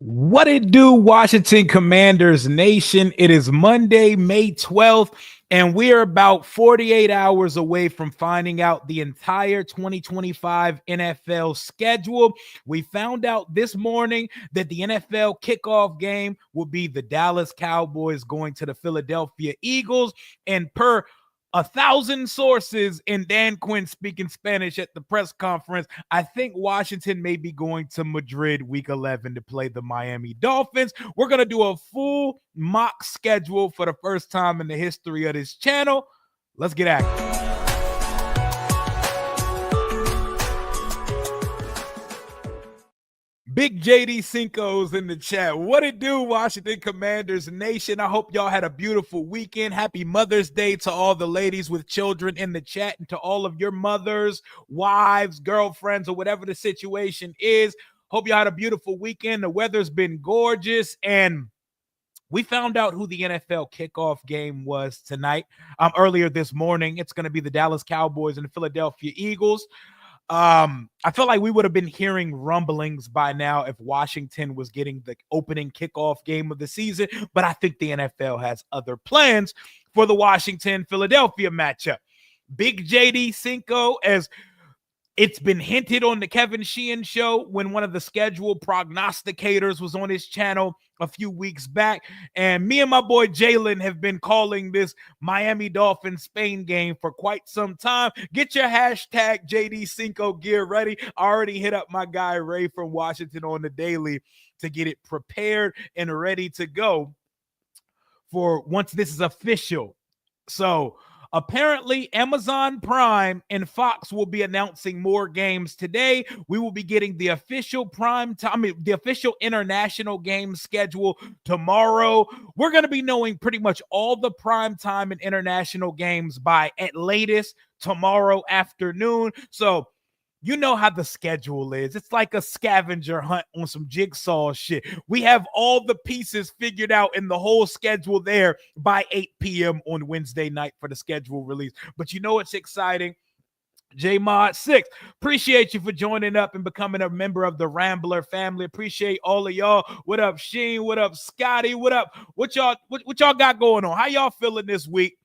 What it do, Washington Commanders Nation? It is Monday, May 12th, and we are about 48 hours away from finding out the entire 2025 NFL schedule. We found out this morning that the NFL kickoff game will be the Dallas Cowboys going to the Philadelphia Eagles, and per 1,000 sources in Dan Quinn speaking Spanish at the press conference, I think Washington may be going to Madrid week 11 to play the Miami Dolphins. We're going to do a full mock schedule for the first time in the history of this channel. Let's get active. Big JD Cinco's in the chat. What it do, Washington Commanders Nation? I hope y'all had a beautiful weekend. Happy Mother's Day to all the ladies with children in the chat and to all of your mothers, wives, girlfriends, or whatever the situation is. Hope y'all had a beautiful weekend. The weather's been gorgeous, and we found out who the NFL kickoff game was tonight. Earlier this morning, it's going to be the Dallas Cowboys and the Philadelphia Eagles. I feel like we would have been hearing rumblings by now if Washington was getting the opening kickoff game of the season, but I think the NFL has other plans for the Washington-Philadelphia matchup. Big JD Cinco, as it's been hinted on the Kevin Sheehan show when one of the schedule prognosticators was on his channel a few weeks back. And me and my boy Jalen have been calling this Miami Dolphins Spain game for quite some time. Get your hashtag JD Cinco gear ready. I already hit up my guy Ray from Washington on the daily to get it prepared and ready to go for once this is official. So apparently, Amazon Prime and Fox will be announcing more games today. We will be getting the official the official international game schedule tomorrow. We're going to be knowing pretty much all the prime time and international games by at latest tomorrow afternoon. So you know how the schedule is. It's like a scavenger hunt on some jigsaw shit. We have all the pieces figured out in the whole schedule there by 8 p.m. on Wednesday night for the schedule release. But you know it's exciting. JMod6, appreciate you for joining up and becoming a member of the Rambler family. Appreciate all of y'all. What up, Sheen? What up, Scotty? What up? What y'all got going on? How y'all feeling this week?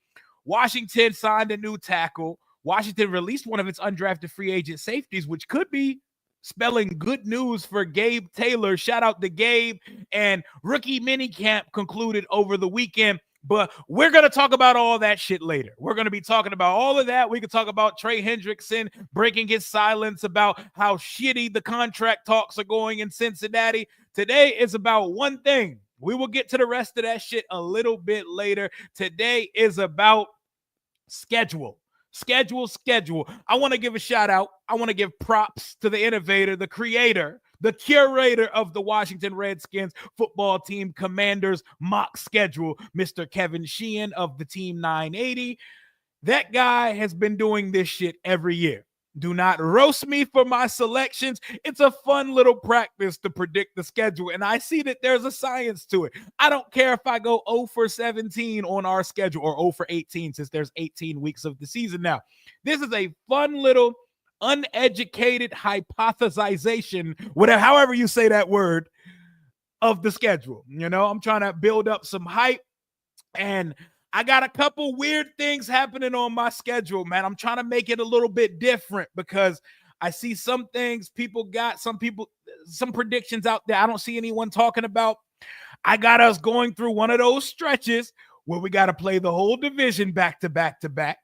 Washington signed a new tackle. Washington released one of its undrafted free agent safeties, which could be spelling good news for Gabe Taylor. Shout out to Gabe. And rookie minicamp concluded over the weekend. But we're going to talk about all that shit later. We're going to be talking about all of that. We could talk about Trey Hendrickson breaking his silence about how shitty the contract talks are going in Cincinnati. Today is about one thing. We will get to the rest of that shit a little bit later. Today is about schedule. I want to give a shout out. I want to give props to the innovator, the creator, the curator of the Washington Redskins football team Commanders mock schedule, Mr. Kevin Sheehan of the Team 980. That guy has been doing this shit every year. Do not roast me for my selections. It's a fun little practice to predict the schedule, and I see that there's a science to it. I don't care if I go 0 for 17 on our schedule or 0 for 18 since there's 18 weeks of the season now. This is a fun little uneducated hypothesization, whatever, however you say that word, of the schedule. You know, I'm trying to build up some hype, and I got a couple weird things happening on my schedule, man. I'm trying to make it a little bit different because I see some things people got, some predictions out there I don't see anyone talking about. I got us going through one of those stretches where we got to play the whole division back to back to back.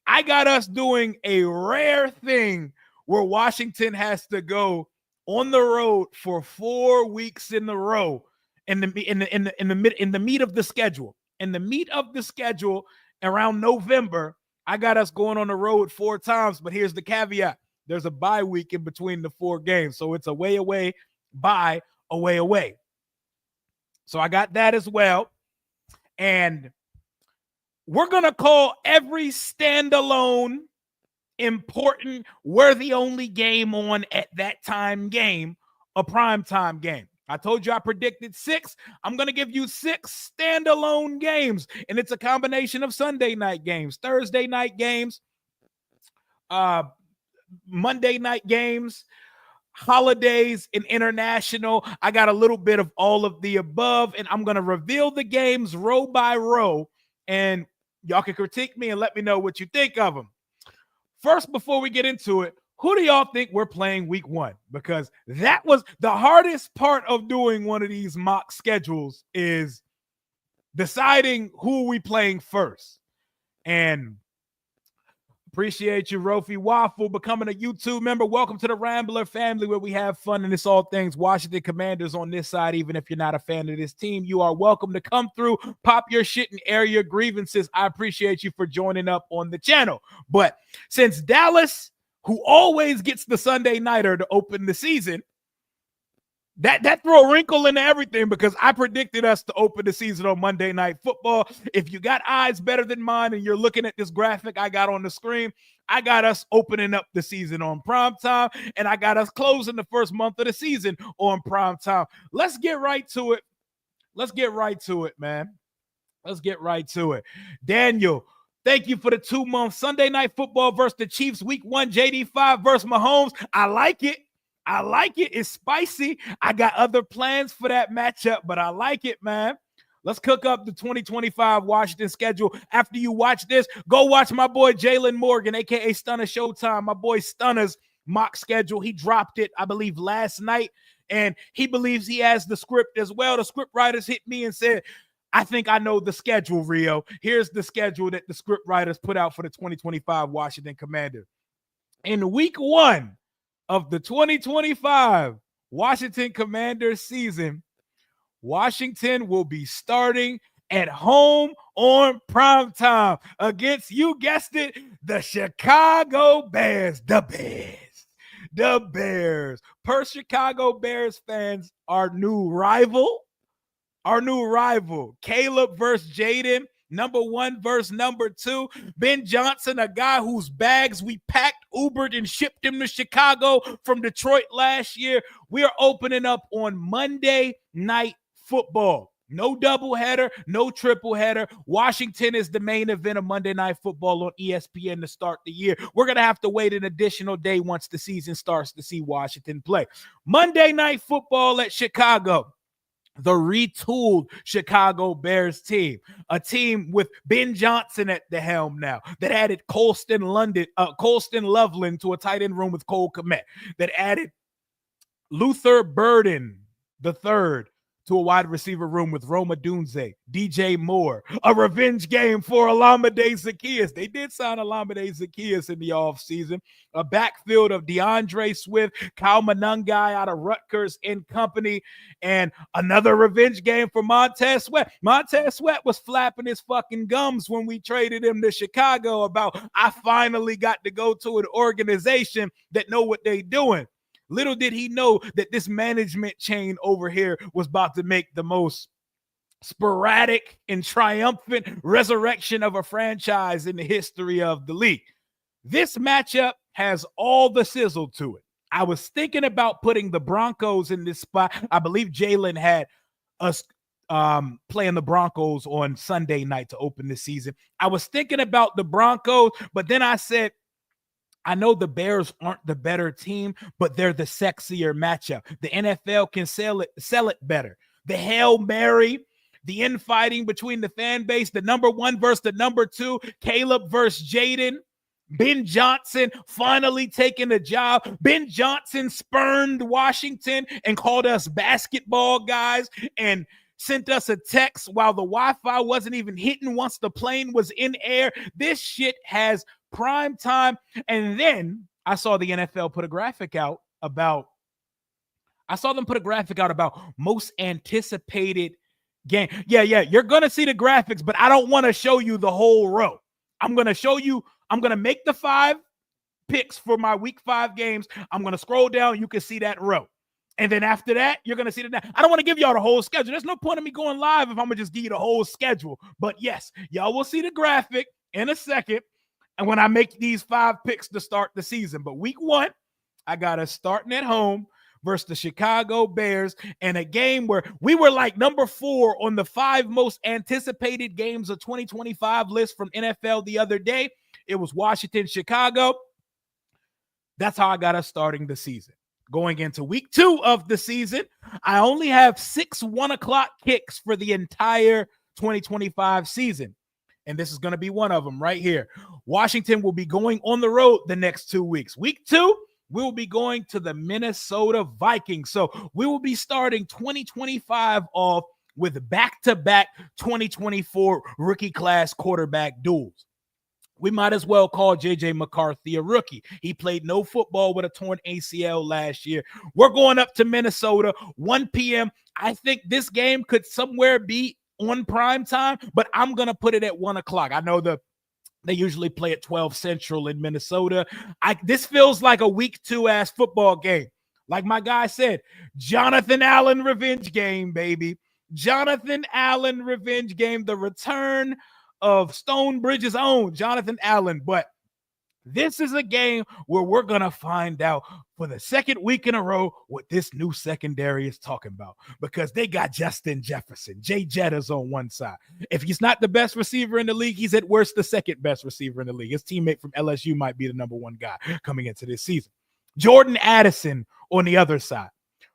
I got us doing a rare thing where Washington has to go on the road for 4 weeks in a row in the meat of the schedule. In the meat of the schedule around November, I got us going on the road 4 times, but here's the caveat. There's a bye week in between the 4 games, so it's away, bye, away. So I got that as well, and we're going to call every standalone, important, worthy only game on at that time game a primetime game. I told you I predicted 6. I'm going to give you 6 standalone games, and it's a combination of Sunday night games, Thursday night games, Monday night games, holidays and international. I got a little bit of all of the above, and I'm going to reveal the games row by row, and y'all can critique me and let me know what you think of them. First, before we get into it, who do y'all think we're playing week 1? Because that was the hardest part of doing one of these mock schedules, is deciding who we playing first. And appreciate you, Rofi Waffle, becoming a YouTube member. Welcome to the Rambler family, where we have fun, and it's all things Washington Commanders on this side. Even if you're not a fan of this team, you are welcome to come through, pop your shit, and air your grievances. I appreciate you for joining up on the channel. But since Dallas, who always gets the Sunday nighter to open the season, that threw a wrinkle into everything, because I predicted us to open the season on Monday Night Football. If you got eyes better than mine and you're looking at this graphic I got on the screen, I got us opening up the season on primetime, and I got us closing the first month of the season on primetime. Let's get right to it. Let's get right to it, man. Let's get right to it. Daniel, thank you for the 2 months. Sunday Night Football versus the Chiefs, week 1, JD5 versus Mahomes. I like it. I like it. It's spicy. I got other plans for that matchup, but I like it, man. Let's cook up the 2025 Washington schedule. After you watch this, go watch my boy Jalen Morgan, a.k.a. Stunner Showtime, my boy Stunner's mock schedule. He dropped it, I believe, last night, and he believes he has the script as well. The script writers hit me and said, I think I know the schedule, Rio. Here's the schedule that the script writers put out for the 2025 Washington Commanders. In week 1 of the 2025 Washington Commanders season, Washington will be starting at home on primetime against, you guessed it, the Chicago Bears. The Bears. Per Chicago Bears fans, our new rival, Caleb versus Jaden. Number 1 versus number 2. Ben Johnson, a guy whose bags we packed, Ubered, and shipped him to Chicago from Detroit last year. We are opening up on Monday Night Football. No doubleheader, no tripleheader. Washington is the main event of Monday Night Football on ESPN to start the year. We're going to have to wait an additional day once the season starts to see Washington play. Monday Night Football at Chicago. The retooled Chicago Bears team, a team with Ben Johnson at the helm now, that added Colston Loveland to a tight end room with Cole Kmet, that added Luther Burden III to a wide receiver room with Rome Odunze, DJ Moore, a revenge game for Olamide Zaccheaus. They did sign Olamide Zaccheaus in the offseason. A backfield of DeAndre Swift, Kyle Monangai out of Rutgers and company, and another revenge game for Montez Sweat. Montez Sweat was flapping his fucking gums when we traded him to Chicago about, I finally got to go to an organization that know what they doing. Little did he know that this management chain over here was about to make the most sporadic and triumphant resurrection of a franchise in the history of the league. This matchup has all the sizzle to it. I was thinking about putting the Broncos in this spot. I believe Jalen had us playing the Broncos on Sunday night to open the season. I was thinking about the Broncos, but then I said, I know the Bears aren't the better team, but they're the sexier matchup. The NFL can sell it better. The Hail Mary, the infighting between the fan base, the number 1 versus the number 2, Caleb versus Jaden, Ben Johnson finally taking a job. Ben Johnson spurned Washington and called us basketball guys and sent us a text while the Wi-Fi wasn't even hitting once the plane was in air. This shit has prime time. And then I saw the NFL put a graphic out about most anticipated game. Yeah, you're gonna see the graphics, but I don't want to show you the whole row. I'm gonna make the 5 picks for my week 5 games. I'm gonna scroll down, you can see that row. And then after that, you're going to see that. I don't want to give y'all the whole schedule. There's no point in me going live if I'm going to just give you the whole schedule. But yes, y'all will see the graphic in a second. And when I make these 5 picks to start the season. But week 1, I got us starting at home versus the Chicago Bears in a game where we were like number 4 on the 5 most anticipated games of 2025 list from NFL the other day. It was Washington, Chicago. That's how I got us starting the season. going into week 2 of the season. I only have 6 1 o'clock kicks for the entire 2025 season. And this is going to be one of them right here. Washington will be going on the road the next 2 weeks. Week 2, we will be going to the Minnesota Vikings. So we will be starting 2025 off with back-to-back 2024 rookie class quarterback duels. We might as well call J.J. McCarthy a rookie. He played no football with a torn ACL last year. We're going up to Minnesota, 1 p.m. I think this game could somewhere be on prime time, but I'm going to put it at 1 o'clock. I know they usually play at 12 Central in Minnesota. This feels like a week 2 ass football game. Like my guy said, Jonathan Allen revenge game, baby. Jonathan Allen revenge game, the return of Stonebridge's own Jonathan Allen. But this is a game where we're going to find out for the second week in a row what this new secondary is talking about, because they got Justin Jefferson. Jay Jetta's on one side. If he's not the best receiver in the league, he's at worst the second best receiver in the league. His teammate from LSU might be the number 1 guy coming into this season. Jordan Addison on the other side.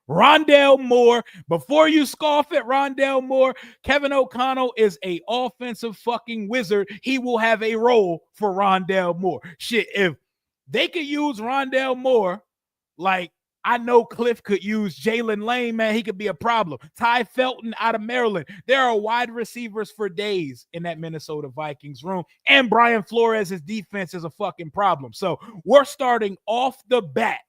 Rondale Moore. Before you scoff at Rondale Moore, Kevin O'Connell is a offensive fucking wizard. He will have a role for Rondale Moore. Shit, if they could use Rondale Moore, like I know Cliff could use Jalen Lane, man, he could be a problem. Ty Felton out of Maryland. There are wide receivers for days in that Minnesota Vikings room. And Brian Flores' defense is a fucking problem. So we're starting off the bat.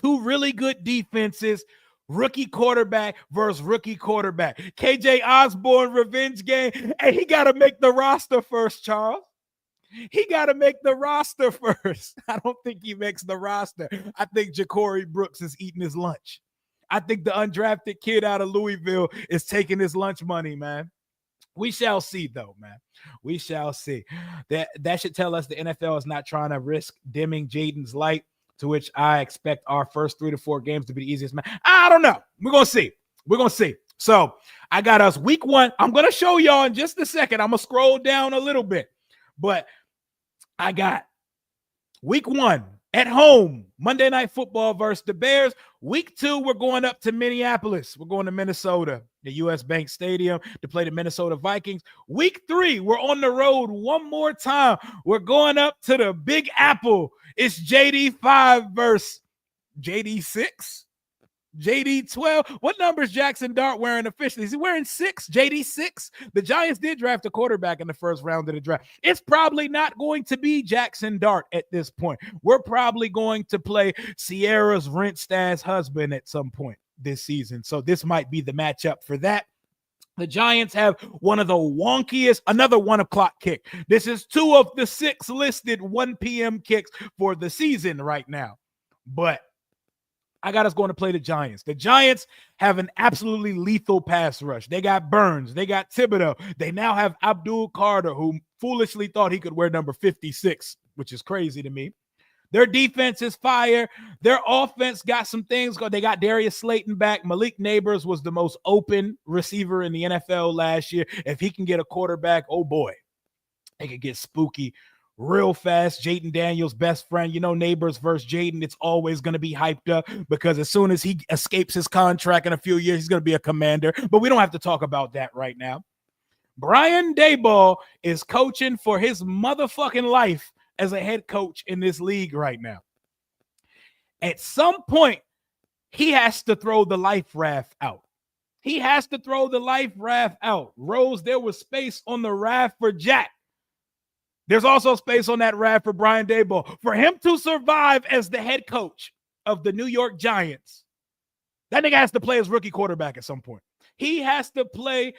2 really good defenses, rookie quarterback versus rookie quarterback. KJ Osborne revenge game. Hey, he got to make the roster first, Charles. He got to make the roster first. I don't think he makes the roster. I think Ja'Cory Brooks is eating his lunch. I think the undrafted kid out of Louisville is taking his lunch money, man. We shall see, though, man. We shall see. That should tell us the NFL is not trying to risk dimming Jaden's light, to which I expect our first 3 to 4 games to be the easiest. I don't know. We're going to see. We're going to see. So I got us week 1. I'm going to show y'all in just a second. I'm going to scroll down a little bit. But I got week 1 at home, Monday Night Football versus the Bears. Week 2, we're going up to Minneapolis. We're going to Minnesota, the U.S. Bank Stadium, to play the Minnesota Vikings. Week 3, we're on the road one more time. We're going up to the Big Apple. It's JD5 versus JD6. JD12. What number is Jackson Dart wearing officially? Is he wearing 6? JD6? The Giants did draft a quarterback in the first round of the draft. It's probably not going to be Jackson Dart at this point. We're probably going to play Sierra's rent-stash husband at some point this season. So this might be the matchup for that. The Giants have one of the wonkiest, another 1 o'clock kick. This is 2 of the 6 listed 1 p.m. kicks for the season right now. But I got us going to play the Giants. The Giants have an absolutely lethal pass rush. They got Burns. They got Thibodeau. They now have Abdul Carter, who foolishly thought he could wear number 56, which is crazy to me. Their defense is fire. Their offense got some things going. They got Darius Slayton back. Malik Neighbors was the most open receiver in the NFL last year. If he can get a quarterback, oh boy, it could get spooky real fast. Jaden Daniels, best friend. You know, Neighbors versus Jaden, it's always going to be hyped up because as soon as he escapes his contract in a few years, he's going to be a Commander. But we don't have to talk about that right now. Brian Daboll is coaching for his motherfucking life as a head coach in this league right now. At some point, he has to throw the life raft out. He has to throw the life raft out. Rose, there was space on the raft for Jack. There's also space on that raft for Brian Daboll. For him to survive as the head coach of the New York Giants, that nigga has to play his rookie quarterback at some point. He has to play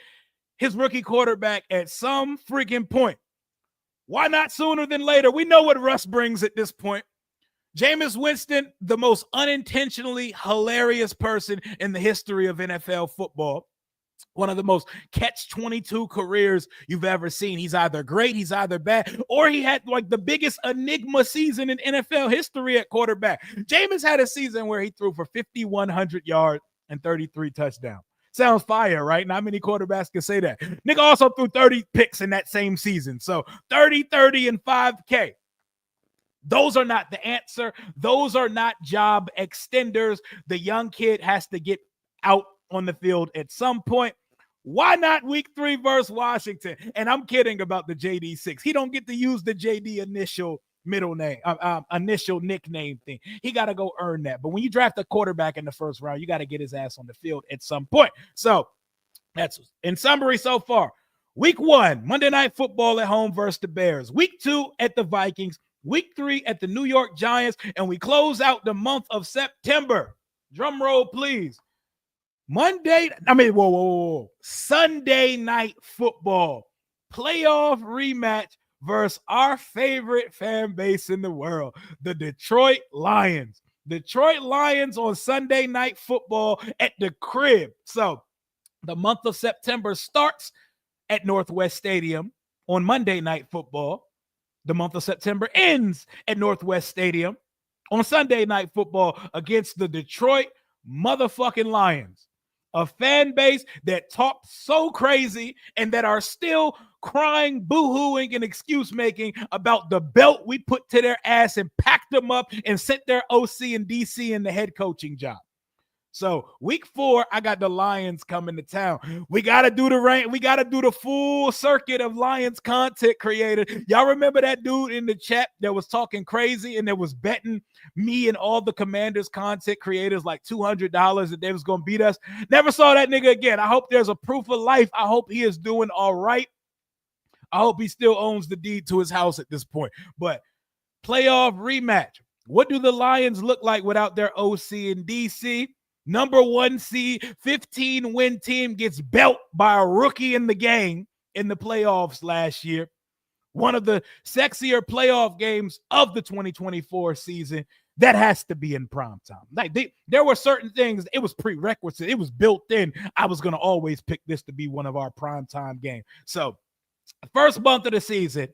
his rookie quarterback at some freaking point. Why not sooner than later? We know what Russ brings at this point. Jameis Winston, the most unintentionally hilarious person in the history of NFL football. One of the most catch-22 careers you've ever seen. He's either great, he's either bad, or he had like the biggest enigma season in NFL history at quarterback. Jameis had a season where he threw for 5,100 yards and 33 touchdowns. Sounds fire, right? Not many quarterbacks can say that. Nigga also threw 30 picks in that same season. So 30, 30, and 5K. Those are not the answer. Those are not job extenders. The young kid has to get out on the field at some point. Why not week 3 versus Washington? And I'm kidding about the JD6. He don't get to use the JD initial middle name, initial nickname thing. He got to go earn that. But when you draft a quarterback in the first round, you got to get his ass on the field at some point. So that's in summary so far. Week 1, Monday Night Football at home versus the Bears. Week 2 at the Vikings. Week 3 at the New York Giants. And we close out the month of September. Drum roll, please. Sunday Night Football. Playoff rematch versus our favorite fan base in the world, the Detroit Lions. Detroit Lions on Sunday Night Football at the crib. So the month of September starts at Northwest Stadium on Monday Night Football. The month of September ends at Northwest Stadium on Sunday Night Football against the Detroit motherfucking Lions. A fan base that talked so crazy and that are still crying, boo-hooing, and excuse-making about the belt we put to their ass and packed them up and sent their OC and DC in the head coaching job. So week 4, I got the Lions coming to town. We got to do the rank. We got to do the full circuit of Lions content creators. Y'all remember that dude in the chat that was talking crazy and that was betting me and all the Commanders content creators like $200 that they was going to beat us? Never saw that nigga again. I hope there's a proof of life. I hope he is doing all right. I hope he still owns the deed to his house at this point. But playoff rematch. What do the Lions look like without their OC and DC? Number 1 seed, 15-win team gets belt by a rookie in the game in the playoffs last year. One of the sexier playoff games of the 2024 season. That has to be in prime time. Like there were certain things, it was prerequisite. It was built in. I was going to always pick this to be one of our prime time games. So first month of the season,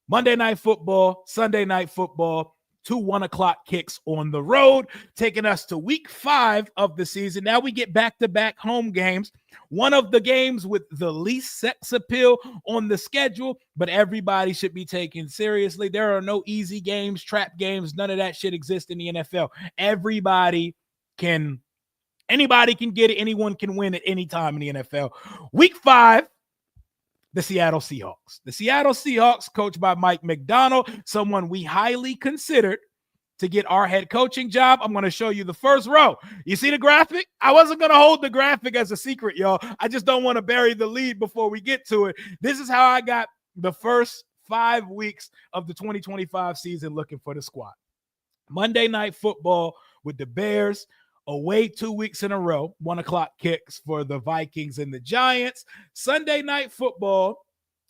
Monday Night Football, Sunday Night Football, 2 1:00 kicks on the road, taking us to week 5 of the season. Now we get back-to-back home games. One of the games with the least sex appeal on the schedule, but everybody should be taken seriously. There are no easy games, trap games. None of that shit exists in the NFL. Anybody can get it. Anyone can win at any time in the NFL. Week 5, the Seattle Seahawks. The Seattle Seahawks, coached by Mike Macdonald, someone we highly considered to get our head coaching job. I'm going to show you the first row. You see the graphic? I wasn't going to hold the graphic as a secret, y'all. I just don't want to bury the lead before we get to it. This is how I got the first 5 weeks of the 2025 season looking for the squad. Monday Night Football with the Bears. Away 2 weeks in a row, 1:00 kicks for the Vikings and the Giants. Sunday Night Football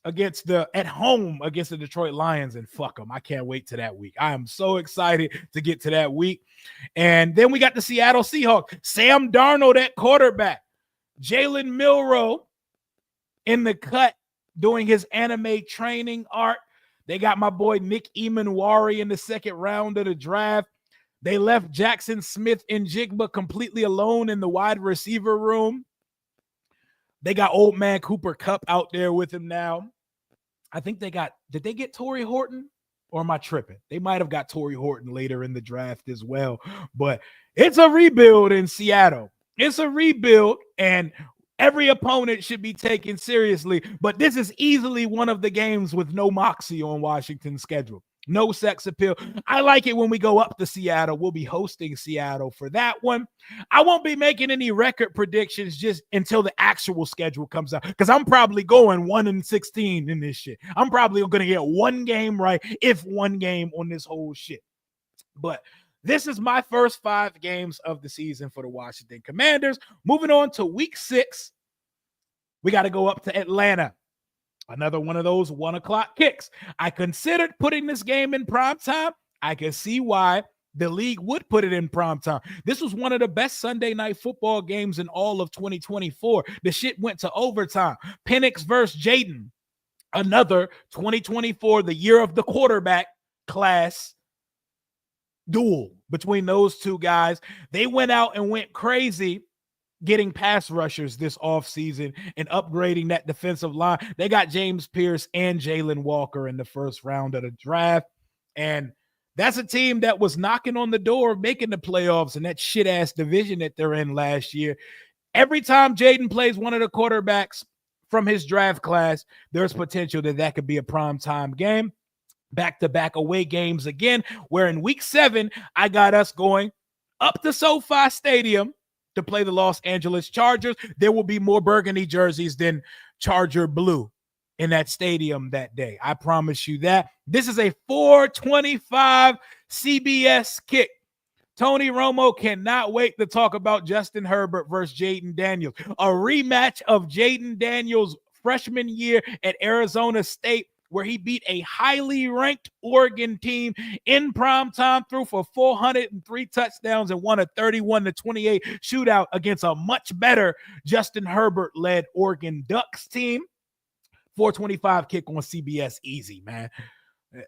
at home against the Detroit Lions, and fuck them. I can't wait to that week. I am so excited to get to that week. And then we got the Seattle Seahawks. Sam Darnold at quarterback. Jalen Milroe in the cut doing his anime training art. They got my boy Nick Emanwari in the second round of the draft. They left Jackson Smith and Jigba completely alone in the wide receiver room. They got old man Cooper Kupp out there with him now. I think did they get Torrey Horton? Or am I tripping? They might have got Torrey Horton later in the draft as well. But it's a rebuild in Seattle. It's a rebuild, and every opponent should be taken seriously. But this is easily one of the games with no moxie on Washington's schedule. No sex appeal. I like it when we go up to Seattle. We'll be hosting Seattle for that one. I won't be making any record predictions just until the actual schedule comes out, because I'm probably going 1-16 in this shit. I'm probably going to get one game right, if one game, on this whole shit. But this is my first 5 games of the season for the Washington Commanders. Moving on to week 6, we got to go up to Atlanta. Another one of those 1:00 kicks. I considered putting this game in prime time. I can see why the league would put it in prime time. This was one of the best Sunday Night Football games in all of 2024. The shit went to overtime. Penix versus Jaden. Another 2024, the year of the quarterback class duel between those two guys. They went out and went crazy getting pass rushers this offseason and upgrading that defensive line. They got James Pierce and Jalen Walker in the first round of the draft. And That's a team that was knocking on the door of making the playoffs in that shit-ass division that they're in last year. Every time Jaden plays one of the quarterbacks from his draft class, there's potential that could be a primetime game. Back-to-back away games again, where in week 7, I got us going up to SoFi Stadium to play the Los Angeles Chargers. There will be more burgundy jerseys than Charger blue in that stadium that day. I promise you that. This is a 425 CBS kick. Tony Romo cannot wait to talk about Justin Herbert versus Jaden Daniels. A rematch of Jaden Daniels' freshman year at Arizona State, where he beat a highly ranked Oregon team in primetime, threw for 403 touchdowns and won a 31-28 shootout against a much better Justin Herbert-led Oregon Ducks team. 425 kick on CBS, easy, man.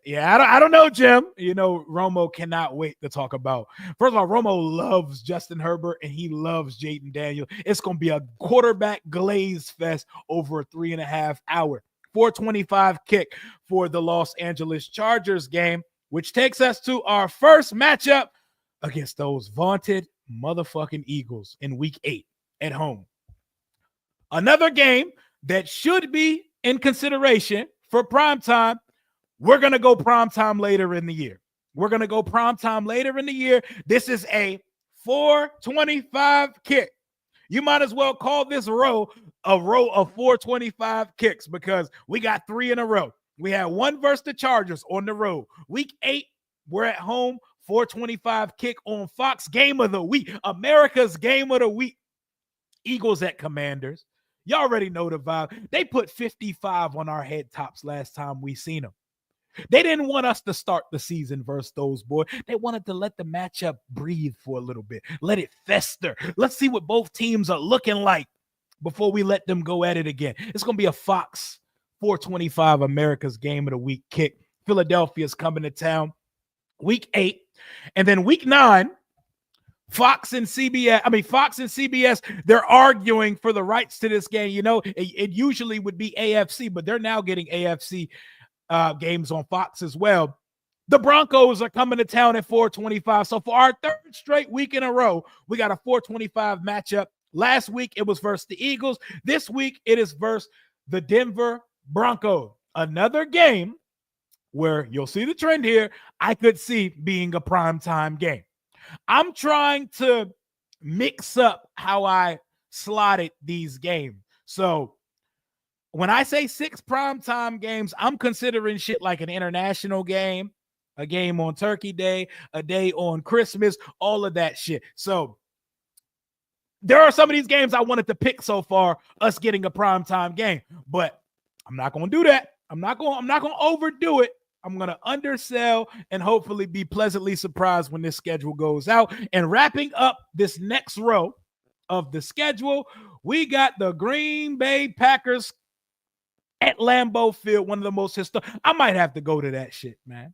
Yeah, I don't know, Jim. You know, Romo cannot wait to talk about. First of all, Romo loves Justin Herbert and he loves Jaden Daniels. It's going to be a quarterback glaze fest over a 3.5 hour. 425 kick for the Los Angeles Chargers game, which takes us to our first matchup against those vaunted motherfucking Eagles in week 8 at home. Another game that should be in consideration for primetime. We're going to go primetime later in the year. This is a 425 kick. You might as well call this row a row of 425 kicks because we got 3 in a row. We had one versus the Chargers on the road. Week 8, we're at home. 425 kick on Fox. Game of the week. America's game of the week. Eagles at Commanders. You already know the vibe. They put 55 on our head tops last time we seen them. They didn't want us to start the season versus those boys. They wanted to let the matchup breathe for a little bit. Let it fester. Let's see what both teams are looking like before we let them go at it again. It's going to be a Fox 425 America's game of the week kick. Philadelphia's coming to town week 8. And then week 9, Fox and CBS, they're arguing for the rights to this game. You know, it usually would be AFC, but they're now getting AFC games on Fox as well. The Broncos are coming to town at 425. So for our 3rd straight week in a row, we got a 425 matchup. Last week, it was versus the Eagles. This week, it is versus the Denver Broncos. Another game where you'll see the trend here, I could see being a primetime game. I'm trying to mix up how I slotted these games. So when I say 6 primetime games, I'm considering shit like an international game, a game on Turkey Day, a day on Christmas, all of that shit. So there are some of these games I wanted to pick so far, us getting a primetime game, but I'm not going to do that. I'm not going to overdo it. I'm going to undersell and hopefully be pleasantly surprised when this schedule goes out. And wrapping up this next row of the schedule, we got the Green Bay Packers at Lambeau Field, one of the most historic. I might have to go to that shit, man.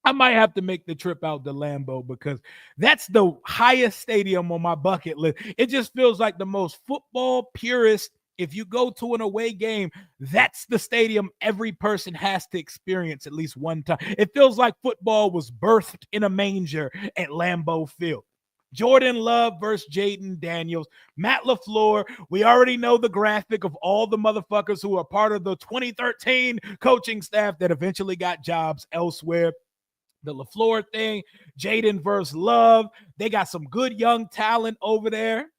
I might have to make the trip out to Lambeau because that's the highest stadium on my bucket list. It just feels like the most football purist. If you go to an away game, that's the stadium every person has to experience at least one time. It feels like football was birthed in a manger at Lambeau Field. Jordan Love versus Jaden Daniels. Matt LaFleur, we already know the graphic of all the motherfuckers who are part of the 2013 coaching staff that eventually got jobs elsewhere. The LaFleur thing, Jaden versus Love. They got some good young talent over there.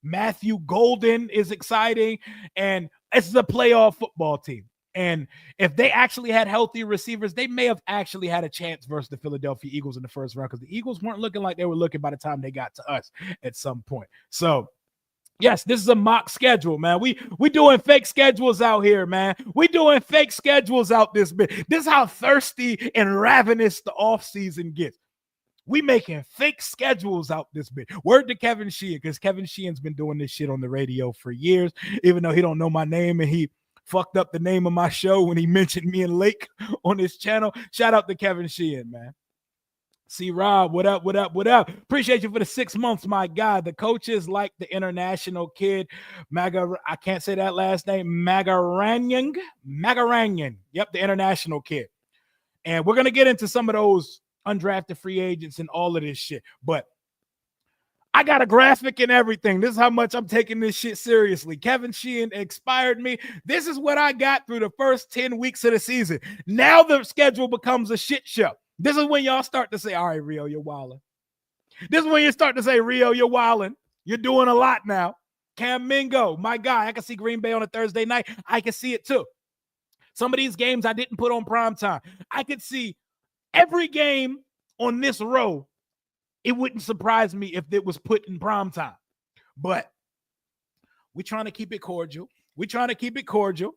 Matthew Golden is exciting, and it's a playoff football team. And if they actually had healthy receivers, they may have actually had a chance versus the Philadelphia Eagles in the first round because the Eagles weren't looking like they were looking by the time they got to us at some point. So, yes, this is a mock schedule, man. We doing fake schedules out here, man. We doing fake schedules out this bit. This is how thirsty and ravenous the offseason gets. We making fake schedules out this bit. Word to Kevin Sheehan, because Kevin Sheehan's been doing this shit on the radio for years, even though he don't know my name and he fucked up the name of my show when he mentioned me and Lake on his channel. Shout out to Kevin Sheehan, man. See Rob, what up? Appreciate you for the 6 months, my guy. The coaches like the international kid, I can't say that last name, Magaranyan. Yep, the international kid. And we're going to get into some of those undrafted free agents and all of this shit. But I got a graphic and everything. This is how much I'm taking this shit seriously. Kevin Sheehan expired me. This is what I got through the first 10 weeks of the season. Now the schedule becomes a shit show. This is when y'all start to say, all right, Rio, you're wilding. This is when you start to say, Rio, you're wilding. You're doing a lot now. Cam Mingo, my guy. I can see Green Bay on a Thursday night. I can see it too. Some of these games I didn't put on primetime. I could see every game on this row. It wouldn't surprise me if it was put in primetime. But we're trying to keep it cordial. We're trying to keep it cordial.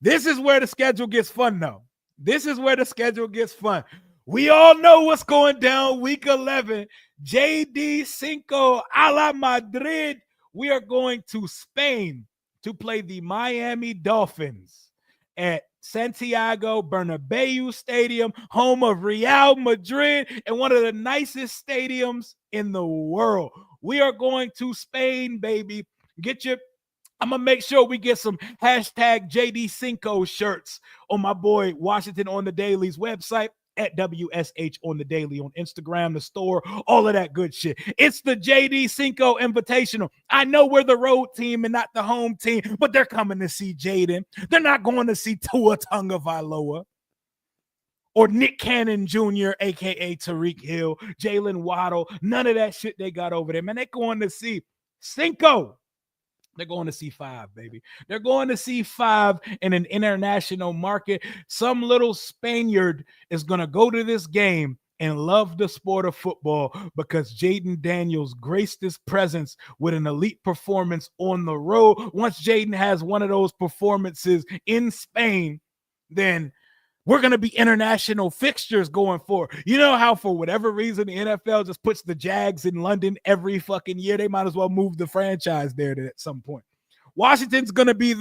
This is where the schedule gets fun, though. This is where the schedule gets fun. We all know what's going down week 11. JD Cinco a la Madrid. We are going to Spain to play the Miami Dolphins at Santiago Bernabeu Stadium, home of Real Madrid and one of the nicest stadiums in the world. We are going to Spain, baby. I'm going to make sure we get some hashtag JD Cinco shirts on my boy Washington on the Daily's website at WSH on the Daily on Instagram, the store, all of that good shit. It's the JD Cinco Invitational. I know we're the road team and not the home team, but they're coming to see Jaden. They're not going to see Tua Tagovailoa or Nick Cannon Jr., a.k.a. Tariq Hill, Jalen Waddle. None of that shit they got over there, man. They're going to see Cinco. They're going to see 5, baby. They're going to see 5 in an international market. Some little Spaniard is going to go to this game and love the sport of football because Jaden Daniels graced his presence with an elite performance on the road. Once Jaden has one of those performances in Spain, then we're going to be international fixtures going forward. You know how for whatever reason the NFL just puts the Jags in London every fucking year? They might as well move the franchise there at some point. Washington's going to be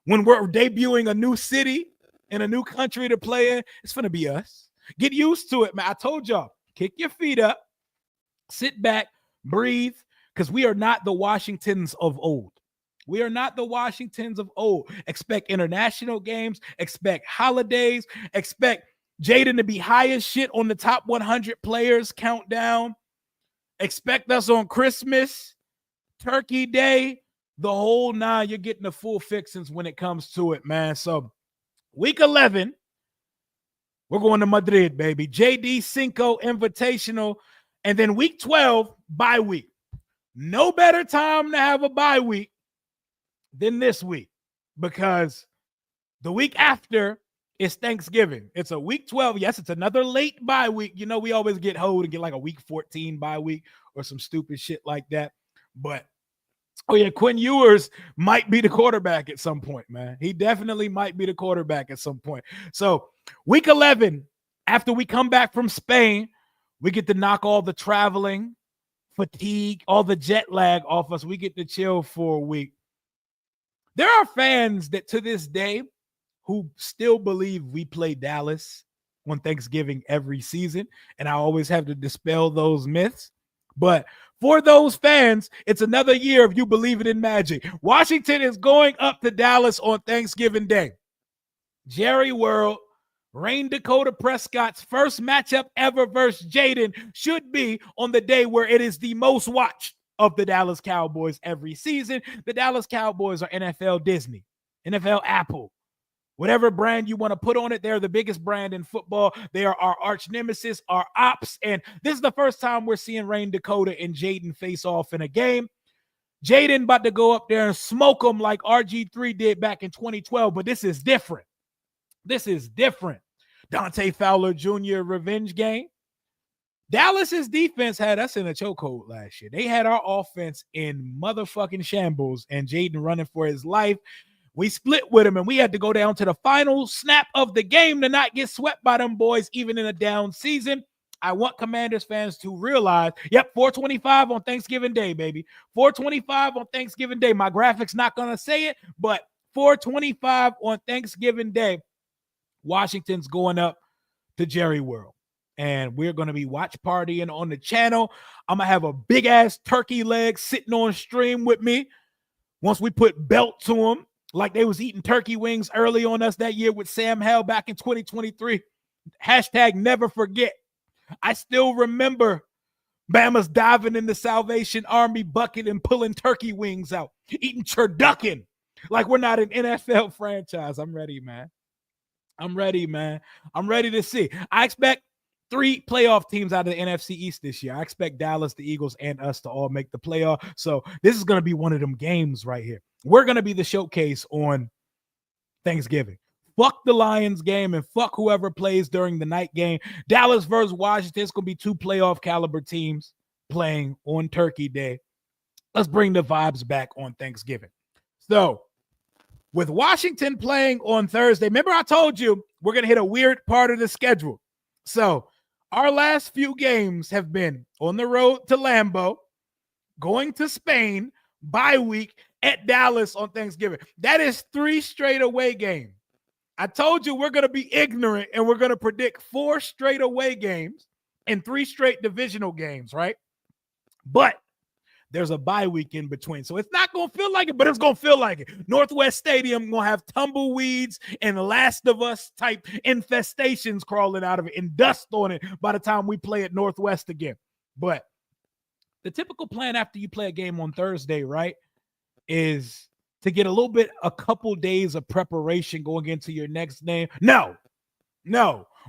when we're debuting a new city in a new country to play in, it's going to be us. Get used to it, man. I told y'all, kick your feet up, sit back, breathe, because we are not the Washingtons of old. We are not the Washingtons of old. Expect international games, expect holidays, expect Jaden to be high as shit on the top 100 players countdown. Expect us on Christmas, Turkey Day, the whole 9. You're getting the full fixings when it comes to it, man. So week 11, we're going to Madrid, baby. JD Cinco Invitational. And then week 12, bye week. No better time to have a bye week than this week, because the week after is Thanksgiving. It's a week 12. Yes, it's another late bye week. You know, we always get hold and get like a week 14 bye week or some stupid shit like that. But, oh yeah, Quinn Ewers might be the quarterback at some point, man. He definitely might be the quarterback at some point. So week 11, after we come back from Spain, we get to knock all the traveling, fatigue, all the jet lag off us. We get to chill for a week. There are fans that to this day who still believe we play Dallas on Thanksgiving every season, and I always have to dispel those myths. But for those fans, it's another year of you believing in magic. Washington is going up to Dallas on Thanksgiving Day. Jerry World, Rain Dakota Prescott's first matchup ever versus Jaden should be on the day where it is the most watched of the Dallas Cowboys every season. The Dallas Cowboys are NFL Disney, NFL Apple, whatever brand you want to put on it. They're the biggest brand in football. They are our arch nemesis, our ops. And this is the first time we're seeing Rain Dakota and Jaden face off in a game. Jaden about to go up there and smoke them like RG3 did back in 2012. But this is different. This is different. Dante Fowler Jr. revenge game. Dallas's defense had us in a chokehold last year. They had our offense in motherfucking shambles and Jaden running for his life. We split with him and we had to go down to the final snap of the game to not get swept by them boys, even in a down season. I want Commanders fans to realize, 425 on Thanksgiving Day, baby. 425 on Thanksgiving Day. My graphics not going to say it, but 425 on Thanksgiving Day. Washington's going up to Jerry World. And we're going to be watch partying on the channel. I'm going to have a big-ass turkey leg sitting on stream with me once we put belt to them like they was eating turkey wings early on us that year with Sam Hell back in 2023. Hashtag never forget. I still remember Bama's diving in the Salvation Army bucket and pulling turkey wings out, eating turducken like we're not an NFL franchise. I'm ready, man. I'm ready to see. I expect 3 playoff teams out of the NFC East this year. I expect Dallas, the Eagles, and us to all make the playoff. So this is going to be one of them games right here. We're going to be the showcase on Thanksgiving. Fuck the Lions game and fuck whoever plays during the night game. Dallas versus Washington. It's going to be 2 playoff caliber teams playing on Turkey Day. Let's bring the vibes back on Thanksgiving. So, with Washington playing on Thursday, remember I told you we're going to hit a weird part of the schedule. So, our last few games have been on the road to Lambeau, going to Spain, bye week, at Dallas on Thanksgiving. That is 3 straight away games. I told you we're going to be ignorant and we're going to predict 4 straight away games and 3 straight divisional games, right? But there's a bye week in between. So it's not going to feel like it, but it's going to feel like it. Northwest Stadium going to have tumbleweeds and Last of Us type infestations crawling out of it and dust on it by the time we play at Northwest again. But the typical plan after you play a game on Thursday, right, is to get a couple days of preparation going into your next game. No.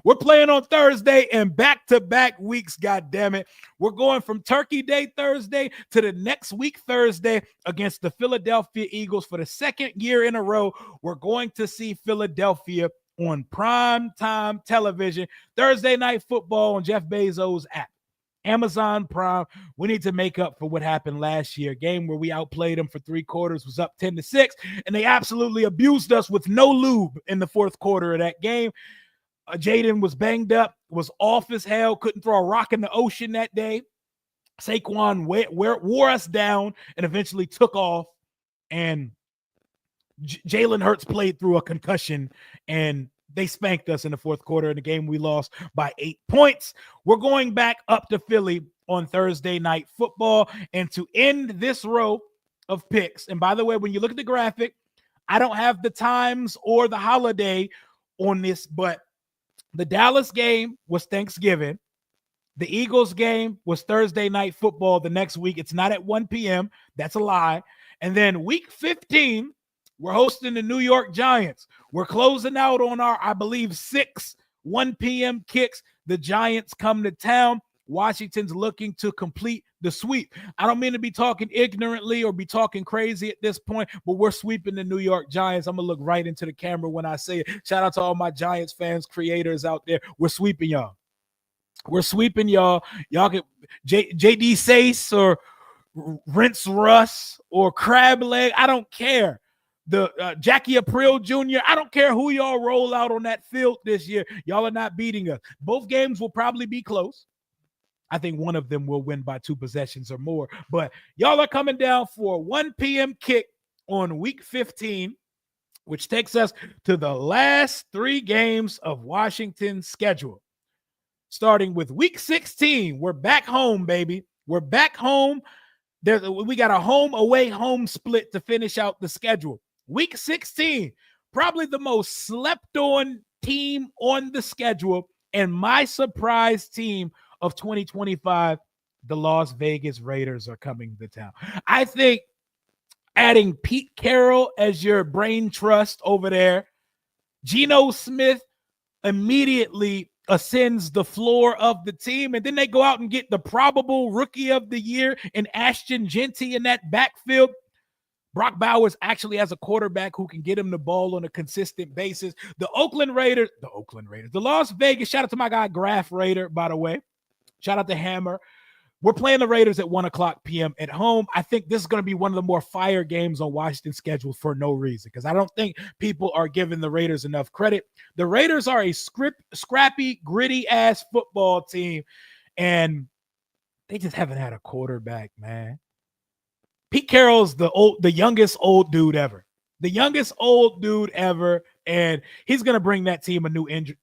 We're playing on Thursday and back-to-back weeks, goddammit. We're going from Turkey Day Thursday to the next week Thursday against the Philadelphia Eagles for the 2nd year in a row. We're going to see Philadelphia on prime-time television, Thursday Night Football on Jeff Bezos' app. Amazon Prime. We need to make up for what happened last year. A game where we outplayed them for 3 quarters, was up 10-6, and they absolutely abused us with no lube in the 4th quarter of that game. Jaden was banged up, was off as hell, couldn't throw a rock in the ocean that day. Saquon wore us down and eventually took off, and Jalen Hurts played through a concussion, and they spanked us in the 4th quarter in the game we lost by 8 points. We're going back up to Philly on Thursday Night Football. And to end this row of picks, and by the way, when you look at the graphic, I don't have the times or the holiday on this, but the Dallas game was Thanksgiving. The Eagles game was Thursday Night Football the next week. It's not at 1 p.m. That's a lie. And then week 15, we're hosting the New York Giants. We're closing out on our, I believe, 6 1 p.m. kicks. The Giants come to town. Washington's looking to complete the sweep. I don't mean to be talking ignorantly or be talking crazy at this point, but we're sweeping the New York Giants. I'm going to look right into the camera when I say it. Shout out to all my Giants fans, creators out there. We're sweeping y'all. We're sweeping y'all. Y'all can JD Sace or Rince Russ or Crab Leg. I don't care. The Jackie April Jr. I don't care who y'all roll out on that field this year. Y'all are not beating us. Both games will probably be close. I think one of them will win by 2 possessions or more. But y'all are coming down for a 1 p.m. kick on week 15, which takes us to the last 3 games of Washington's schedule. Starting with week 16, we're back home, baby. We're back home. We got a home-away-home split to finish out the schedule. Week 16, probably the most slept-on team on the schedule, and my surprise team of 2025, the Las Vegas Raiders are coming to town. I think adding Pete Carroll as your brain trust over there, Geno Smith immediately ascends the floor of the team, and then they go out and get the probable rookie of the year in Ashton Jeanty in that backfield. Brock Bowers actually has a quarterback who can get him the ball on a consistent basis. The Las Vegas, shout out to my guy Graph Raider, by the way. Shout out to Hammer. We're playing the Raiders at 1 o'clock p.m. at home. I think this is going to be one of the more fire games on Washington's schedule for no reason, because I don't think people are giving the Raiders enough credit. The Raiders are a scrappy, gritty-ass football team, and they just haven't had a quarterback, man. Pete Carroll's the youngest old dude ever. The youngest old dude ever, and he's going to bring that team a new energy.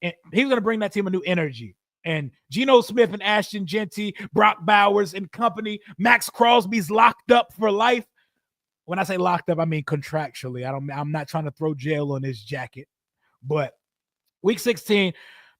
And Geno Smith and Ashton Jeanty, Brock Bowers and company, Max Crosby's locked up for life. When I say locked up, I mean contractually. I'm not trying to throw jail on his jacket. But week 16,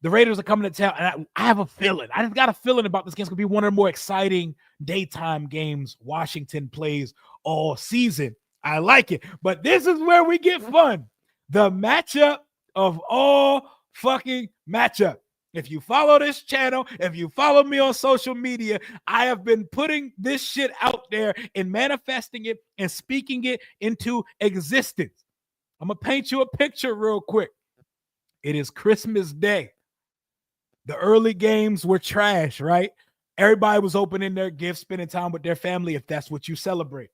The Raiders are coming to town, and I have a feeling. I just got a feeling about this game. It's going to be one of the more exciting daytime games Washington plays all season. I like it. But this is where we get fun. The matchup of all fucking matchup. If you follow this channel, if you follow me on social media, I have been putting this shit out there and manifesting it and speaking it into existence. I'm going to paint you a picture real quick. It is Christmas Day. The early games were trash, right? Everybody was opening their gifts, spending time with their family, if that's what you celebrate.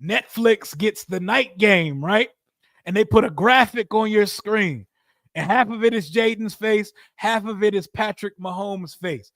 Netflix gets the night game, right? And they put a graphic on your screen. And half of it is Jaden's face, half of it is Patrick Mahomes' face.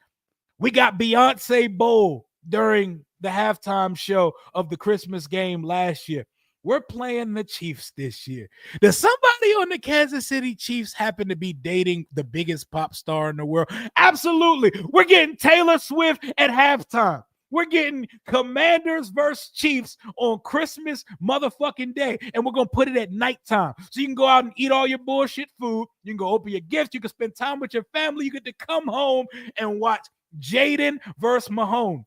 We got Beyonce Bowl during the halftime show of the Christmas game last year. We're playing the Chiefs this year. Does somebody on the Kansas City Chiefs happen to be dating the biggest pop star in the world? Absolutely. We're getting Taylor Swift at halftime. We're getting Commanders versus Chiefs on Christmas motherfucking Day, and we're going to put it at nighttime. So you can go out and eat all your bullshit food. You can go open your gifts. You can spend time with your family. You get to come home and watch Jaden versus Mahomes.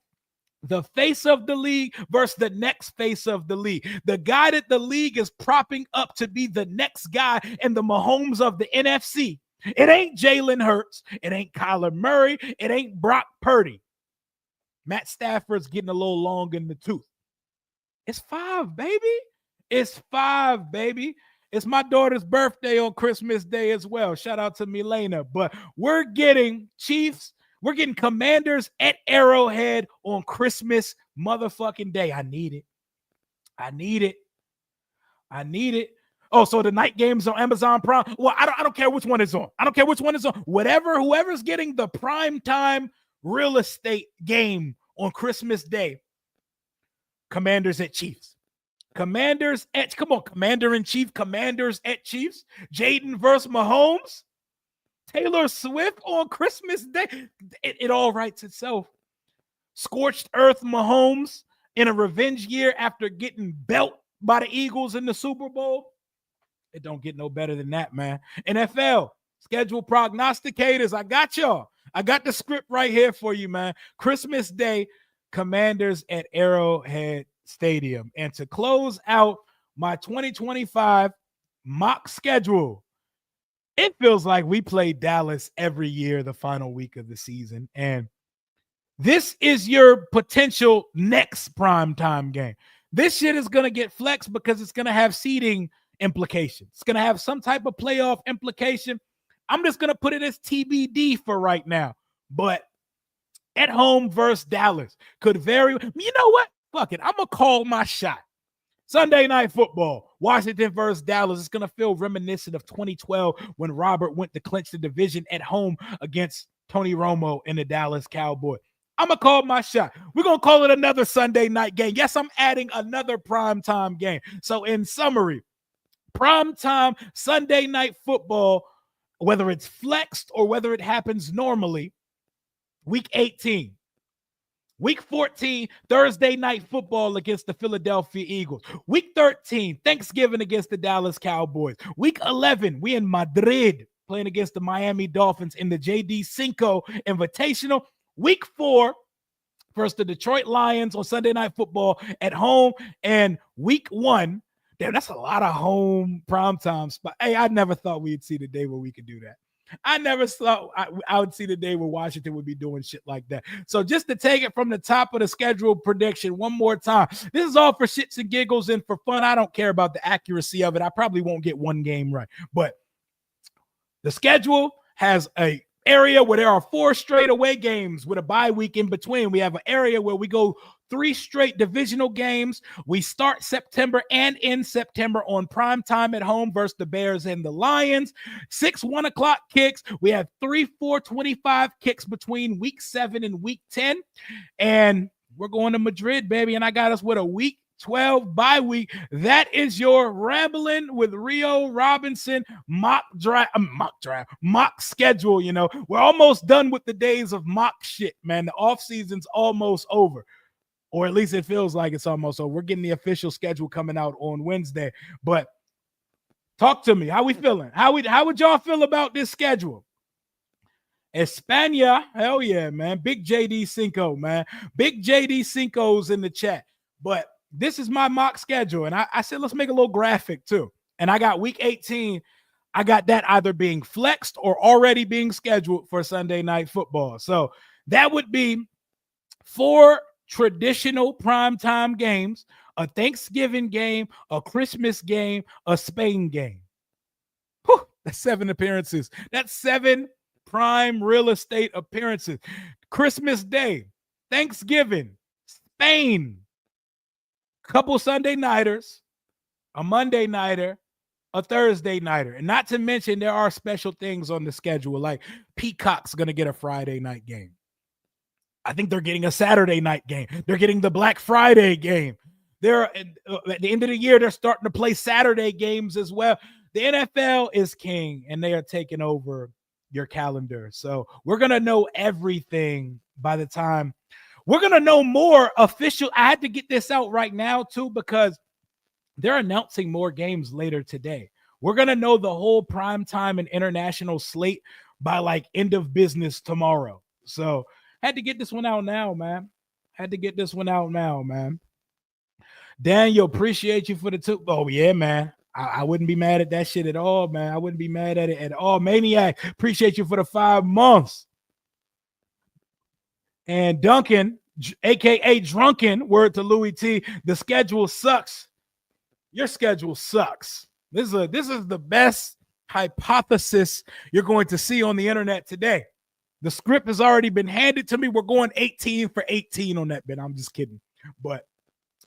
The face of the league versus the next face of the league. The guy that the league is propping up to be the next guy in the Mahomes of the NFC. It ain't Jalen Hurts. It ain't Kyler Murray. It ain't Brock Purdy. Matt Stafford's getting a little long in the tooth. It's 5, baby. It's 5, baby. It's my daughter's birthday on Christmas Day as well. Shout out to Milena. But we're getting Chiefs. We're getting Commanders at Arrowhead on Christmas motherfucking Day. I need it. I need it. I need it. Oh, so the night game's on Amazon Prime. Well, I don't care which one is on. I don't care which one is on. Whoever's getting the prime time real estate game on Christmas Day. Commanders at Chiefs. Commanders at, come on, Commander in Chief, Commanders at Chiefs. Jaden versus Mahomes. Taylor Swift on Christmas Day. It all writes itself. Scorched Earth Mahomes in a revenge year after getting belt by the Eagles in the Super Bowl. It don't get no better than that, man. NFL, schedule prognosticators. I got y'all. I got the script right here for you, man. Christmas Day, Commanders at Arrowhead Stadium. And to close out my 2025 mock schedule, it feels like we play Dallas every year, the final week of the season. And this is your potential next primetime game. This shit is going to get flexed because it's going to have seeding implications. It's going to have some type of playoff implication. I'm just going to put it as TBD for right now. But at home versus Dallas could vary. You know what? Fuck it. I'm going to call my shot. Sunday Night Football, Washington versus Dallas. It's going to feel reminiscent of 2012 when Robert went to clinch the division at home against Tony Romo and the Dallas Cowboys. I'm going to call my shot. We're going to call it another Sunday night game. Yes, I'm adding another primetime game. So in summary, primetime Sunday Night Football, whether it's flexed or whether it happens normally, week 18. Week 14, Thursday Night Football against the Philadelphia Eagles. Week 13, Thanksgiving against the Dallas Cowboys. Week 11, we in Madrid playing against the Miami Dolphins in the JD Cinco Invitational. Week 4, versus the Detroit Lions on Sunday Night Football at home. And week 1, damn, that's a lot of home primetime spot. Hey, I never thought we'd see the day where we could do that. I never thought I would see the day where Washington would be doing shit like that. So just to take it from the top of the schedule prediction one more time, this is all for shits and giggles and for fun. I don't care about the accuracy of it. I probably won't get one game right. But the schedule has a area where there are 4 straight away games with a bye week in between. We have an area where we go 3 straight divisional games. We start September and end September on prime time at home versus the Bears and the Lions. 6 1 o'clock kicks. We have 3 4:25 kicks between week 7 and week 10. And we're going to Madrid, baby. And I got us with a week 12 bye week. That is your Rambling with Rio Robinson mock schedule. You know, we're almost done with the days of mock shit, man. The off season's almost over, or at least it feels like it's almost over. We're getting the official schedule coming out on Wednesday. But talk to me. How we feeling? How would y'all feel about this schedule? España, hell yeah, man. Big JD Cinco, man. Big JD Cinco's in the chat. But this is my mock schedule. And I said, let's make a little graphic too. And I got week 18. I got that either being flexed or already being scheduled for Sunday night football. So that would be 4 traditional primetime games, a Thanksgiving game, a Christmas game, a Spain game. Whew, that's 7 appearances. That's 7 prime real estate appearances. Christmas Day, Thanksgiving, Spain, couple Sunday nighters, a Monday nighter, a Thursday nighter. And not to mention, there are special things on the schedule, like Peacock's going to get a Friday night game. I think they're getting a Saturday night game. They're getting the Black Friday game. They're at the end of the year, they're starting to play Saturday games as well. The NFL is king, and they are taking over your calendar. So we're going to know everything by the time we're going to know more official. I had to get this out right now too, because they're announcing more games later today. We're going to know the whole primetime and international slate by like end of business tomorrow. So had to get this one out now, man. Daniel, appreciate you for the tip. Oh, yeah, man. I wouldn't be mad at that shit at all, man. I wouldn't be mad at it at all. Maniac, appreciate you for the 5 months. And Duncan, a.k.a. Drunken, word to Louis T, the schedule sucks. Your schedule sucks. This is the best hypothesis you're going to see on the internet today. The script has already been handed to me. We're going 18 for 18 on that bit. I'm just kidding. But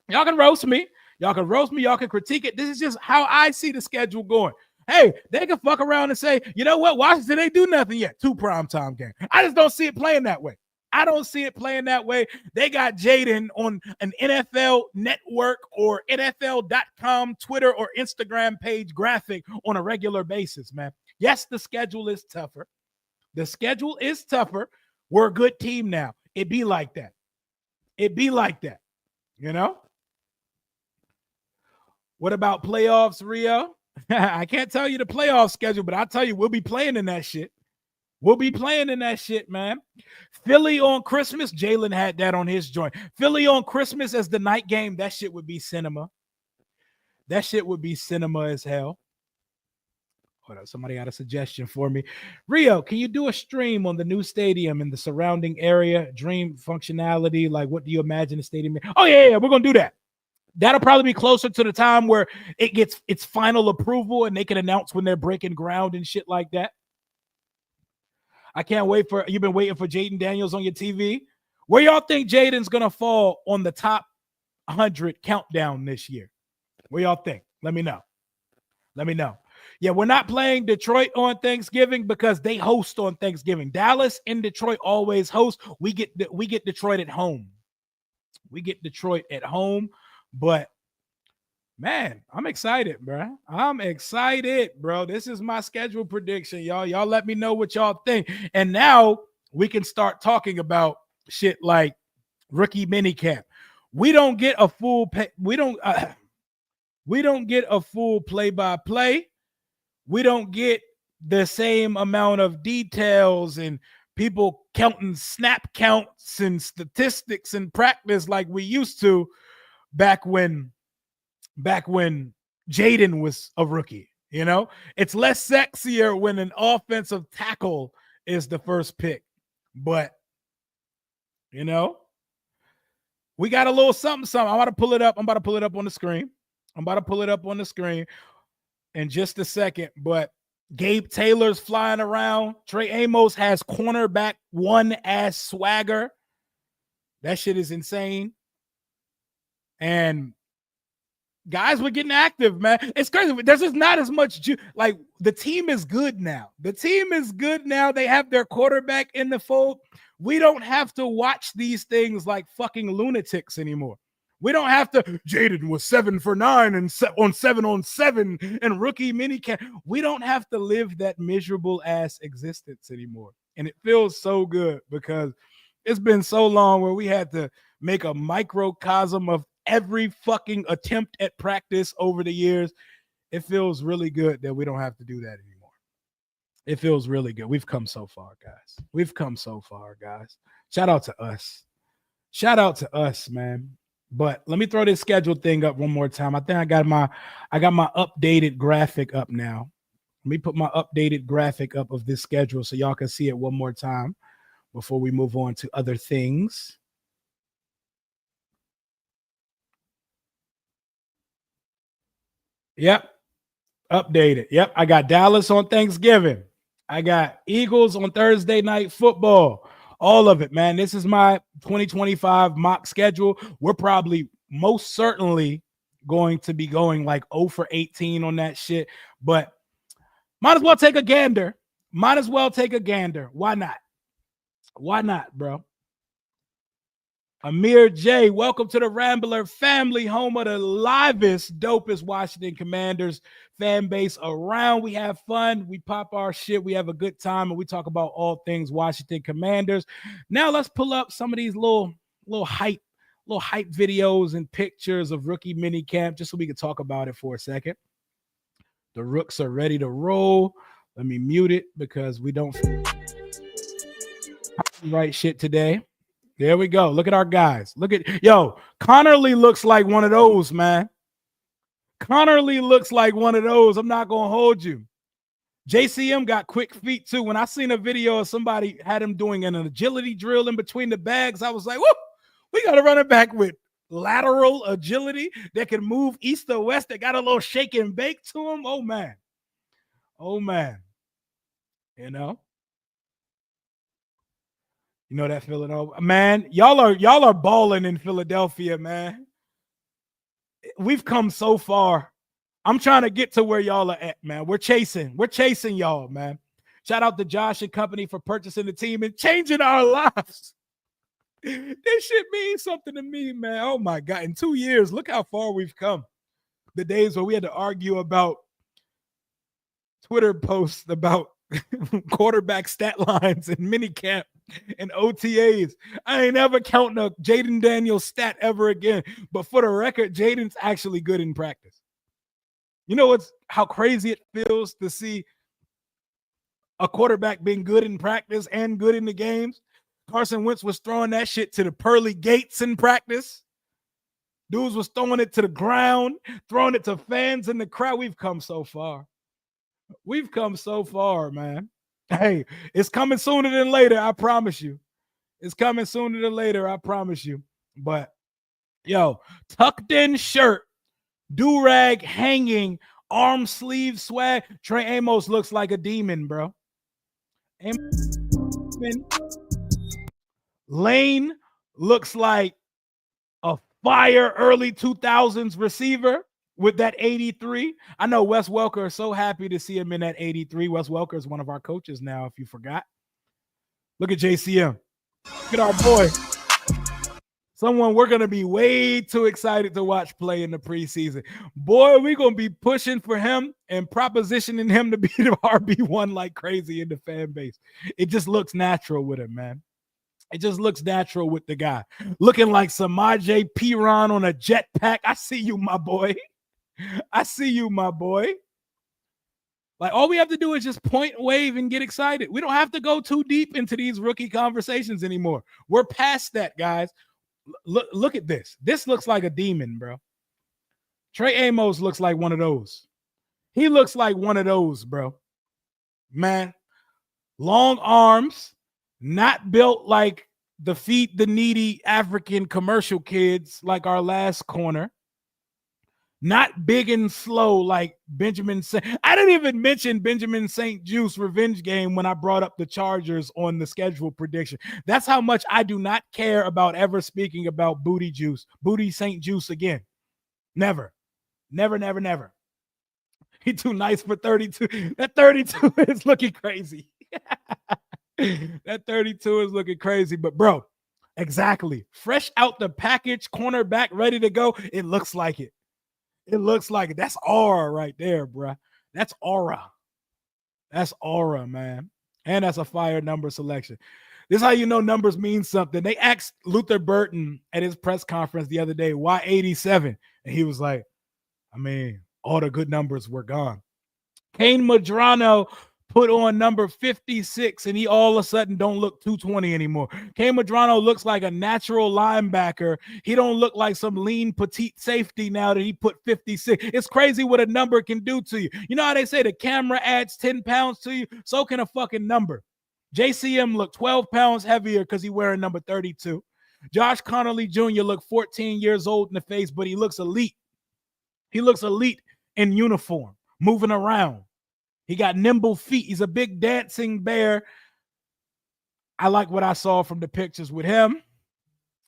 y'all can roast me. Y'all can critique it. This is just how I see the schedule going. Hey, they can fuck around and say, you know what? Washington ain't do nothing yet. 2 primetime games. I just don't see it playing that way. They got Jaden on an NFL network or NFL.com, Twitter or Instagram page graphic on a regular basis, man. Yes, the schedule is tougher. We're a good team now. It be like that. You know? What about playoffs, Rio? I can't tell you the playoff schedule, but I'll tell you, we'll be playing in that shit. Man. Philly on Christmas. Jalen had that on his joint. Philly on Christmas as the night game. That shit would be cinema. As hell. Hold up. Somebody got a suggestion for me. Rio, can you do a stream on the new stadium and the surrounding area? Dream functionality. Like, what do you imagine the stadium? Oh, yeah. We're going to do that. That'll probably be closer to the time where it gets its final approval and they can announce when they're breaking ground and shit like that. I can't wait for, you've been waiting for Jaden Daniels on your TV. Where y'all think Jaden's going to fall on the top 100 countdown this year? Where y'all think? Let me know. Yeah, we're not playing Detroit on Thanksgiving because they host on Thanksgiving. Dallas and Detroit always host. We get Detroit at home. But man, I'm excited, bro. This is my schedule prediction, y'all. Y'all let me know what y'all think. And now we can start talking about shit like rookie minicamp. We don't get a full play-by-play. We don't get the same amount of details and people counting snap counts and statistics in practice like we used to back when Jaden was a rookie. You know, it's less sexier when an offensive tackle is the first pick, but you know, we got a little something. I'm about to pull it up on the screen in just a second, but Gabe Taylor's flying around. Trey Amos has cornerback 1 ass swagger. That shit is insane. And guys were getting active, man. It's crazy. There's just not as much like the team is good now. They have their quarterback in the fold. We don't have to watch these things like fucking lunatics anymore. We don't have to. Jaden was 7 for 9 and on 7-on-7 and rookie minicamp. We don't have to live that miserable ass existence anymore. And it feels so good because it's been so long where we had to make a microcosm of every fucking attempt at practice over the years. It feels really good that we don't have to do that anymore. It feels really good. We've come so far, guys. We've come so far, guys. Shout out to us. Shout out to us, man. But let me throw this schedule thing up one more time. I think I got my updated graphic up now. Let me put my updated graphic up of this schedule so y'all can see it one more time before we move on to other things. Yep. Updated. Yep. I got Dallas on Thanksgiving. I got Eagles on Thursday night football. All of it, man. This is my 2025 mock schedule. We're probably most certainly going to be going like 0 for 18 on that shit. But might as well take a gander. Might as well take a gander. Why not? Why not, bro? Amir J, welcome to the Rambler family, home of the livest, dopest Washington Commanders fan base around. We have fun, we pop our shit, we have a good time, and we talk about all things Washington Commanders. Now let's pull up some of these little hype videos and pictures of rookie mini camp just so we can talk about it for a second. The Rooks are ready to roll. Let me mute it because we don't write shit today. There we go. Look at our guys. Look at Connerly looks like one of those, man. Connerly looks like one of those. I'm not gonna hold you. JCM got quick feet too. When I seen a video of somebody had him doing an agility drill in between the bags, I was like, whoop, we got to run it back with lateral agility that can move east or west, that got a little shake and bake to him. Oh man. Oh man. You know that Philadelphia, man. Y'all are balling in Philadelphia, man. We've come so far. I'm trying to get to where y'all are at, man. We're chasing y'all, man. Shout out to Josh and company for purchasing the team and changing our lives. This shit means something to me, man. Oh my God. In 2 years, look how far we've come. The days where we had to argue about Twitter posts about quarterback stat lines and minicamp and OTAs. I ain't ever counting a Jaden Daniels stat ever again. But for the record, Jaden's actually good in practice. You know how crazy it feels to see a quarterback being good in practice and good in the games? Carson Wentz was throwing that shit to the pearly gates in practice. Dudes was throwing it to the ground, throwing it to fans in the crowd. We've come so far. We've come so far, man. Hey, it's coming sooner than later, I promise you. It's coming sooner than later, I promise you. But, tucked in shirt, do-rag hanging, arm sleeve swag. Trey Amos looks like a demon, bro. Lane looks like a fire early 2000s receiver with that 83. I know Wes Welker is so happy to see him in that 83. Wes Welker is one of our coaches now, if you forgot. Look at JCM. Look at our boy. Someone we're going to be way too excited to watch play in the preseason. Boy, we're going to be pushing for him and propositioning him to be the RB1 like crazy in the fan base. It just looks natural with him, man. It just looks natural with the guy. Looking like Samaje Perine on a jetpack. I see you, my boy. I see you, my boy. Like, all we have to do is just point, wave, and get excited. We don't have to go too deep into these rookie conversations anymore. We're past that, guys. Look at this. This looks like a demon, bro. Trey Amos looks like one of those. He looks like one of those, bro. Man, long arms, not built like the feed the needy African commercial kids like our last corner. Not big and slow like Benjamin. I didn't even mention Benjamin St. Juice revenge game when I brought up the Chargers on the schedule prediction. That's how much I do not care about ever speaking about Booty St. Juice again. Never. Never. He too nice for 32. That 32 is looking crazy. That 32 is looking crazy. But, bro, exactly. Fresh out the package, cornerback, ready to go. It looks like it. It looks like it. That's aura right there, bro. That's aura. That's aura, man. And that's a fire number selection. This is how you know numbers mean something. They asked Luther Burton at his press conference the other day, why 87? And he was like, I mean, all the good numbers were gone. Kane Madrano put on number 56, and he all of a sudden don't look 220 anymore. Kay Medrano looks like a natural linebacker. He don't look like some lean, petite safety now that he put 56. It's crazy what a number can do to you. You know how they say the camera adds 10 pounds to you? So can a fucking number. JCM looked 12 pounds heavier because he wearing number 32. Josh Connolly Jr. looked 14 years old in the face, but he looks elite. He looks elite in uniform, moving around. He got nimble feet. He's a big dancing bear. I like what I saw from the pictures with him.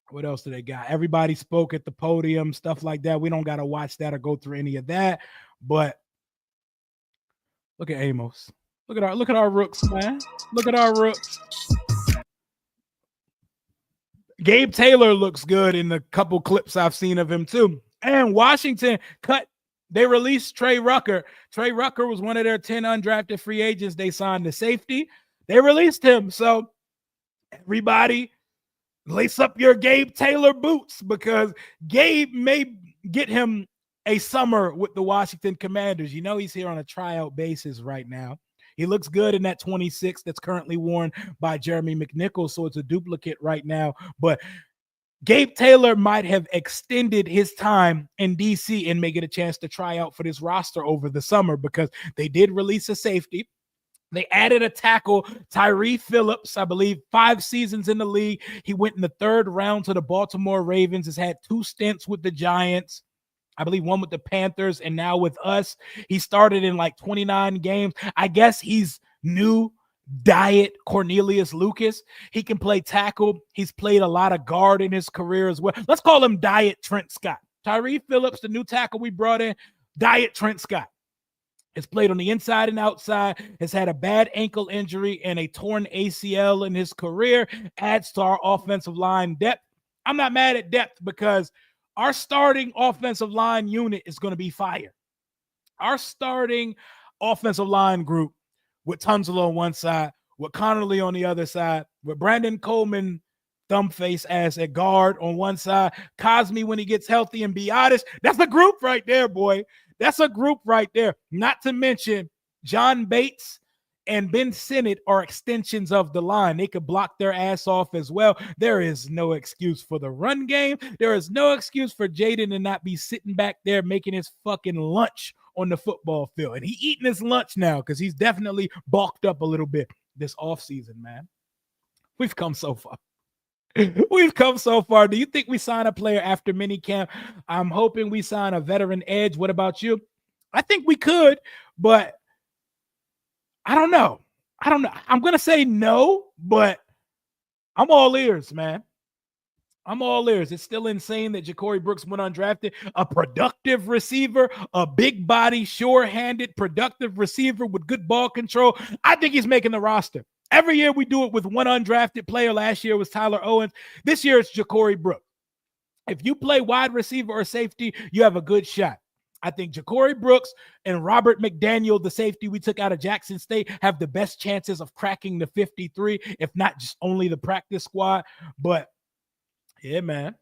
What else do they got? Everybody spoke at the podium, stuff like that. We don't got to watch that or go through any of that. But look at Amos. Look at our rooks, man. Look at our rooks. Gabe Taylor looks good in the couple clips I've seen of him too. And Washington they released Trey Rucker. Trey Rucker was one of their 10 undrafted free agents. They signed the safety. They released him. So everybody lace up your Gabe Taylor boots because Gabe may get him a summer with the Washington Commanders. You know, he's here on a tryout basis right now. He looks good in that 26 that's currently worn by Jeremy McNichols, so it's a duplicate right now. But Gabe Taylor might have extended his time in D.C. and may get a chance to try out for this roster over the summer because they did release a safety. They added a tackle, Tyree Phillips, I believe 5 seasons in the league. He went in the 3rd round to the Baltimore Ravens, has had 2 stints with the Giants. I believe 1 with the Panthers and now with us. He started in like 29 games. I guess he's new diet Cornelius Lucas. He can play tackle. He's played a lot of guard in his career as well. Let's call him diet Trent Scott. Tyree Phillips, the new tackle we brought in, diet Trent Scott. Has played on the inside and outside, has had a bad ankle injury and a torn ACL in his career, adds to our offensive line depth. I'm not mad at depth because our starting offensive line unit is going to be fire. Our starting offensive line group with Tunzel on one side, with Connolly on the other side, with Brandon Coleman, thumbface ass at guard on one side, Cosme when he gets healthy, and Biadasz. That's a group right there, boy. That's a group right there. Not to mention John Bates and Ben Sinnott are extensions of the line. They could block their ass off as well. There is no excuse for the run game. There is no excuse for Jaden to not be sitting back there making his fucking lunch on the football field. And he eating his lunch now because he's definitely bulked up a little bit this offseason, man. We've come so far. We've come so far. Do you think we sign a player after minicamp? I'm hoping we sign a veteran edge. What about you? I think we could, but I don't know. I'm going to say no, but I'm all ears, man. I'm all ears. It's still insane that Ja'Corey Brooks went undrafted. A productive receiver, a big body, sure-handed, productive receiver with good ball control. I think he's making the roster. Every year we do it with one undrafted player. Last year was Tyler Owens. This year it's Ja'Corey Brooks. If you play wide receiver or safety, you have a good shot. I think Ja'Corey Brooks and Robert McDaniel, the safety we took out of Jackson State, have the best chances of cracking the 53, if not just only the practice squad. But yeah, man,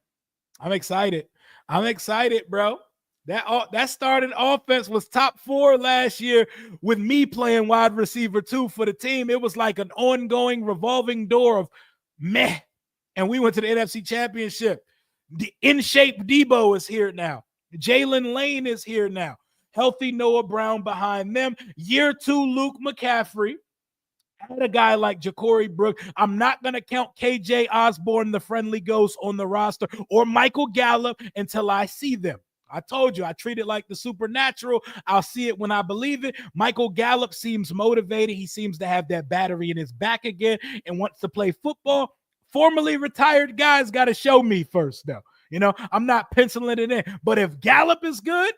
I'm excited. I'm excited, bro. That starting offense was top 4 last year with me playing wide receiver too for the team. It was like an ongoing revolving door of meh. And we went to the NFC Championship. The in-shape Debo is here now. Jalen Lane is here now. Healthy Noah Brown behind them. Year 2, Luke McCaffrey. Had a guy like Ja'Corey Brooks. I'm not going to count KJ Osborne, the friendly ghost, on the roster, or Michael Gallup until I see them. I told you, I treat it like the supernatural. I'll see it when I believe it. Michael Gallup seems motivated. He seems to have that battery in his back again and wants to play football. Formerly retired guys got to show me first, though. You know, I'm not penciling it in. But if Gallup is good,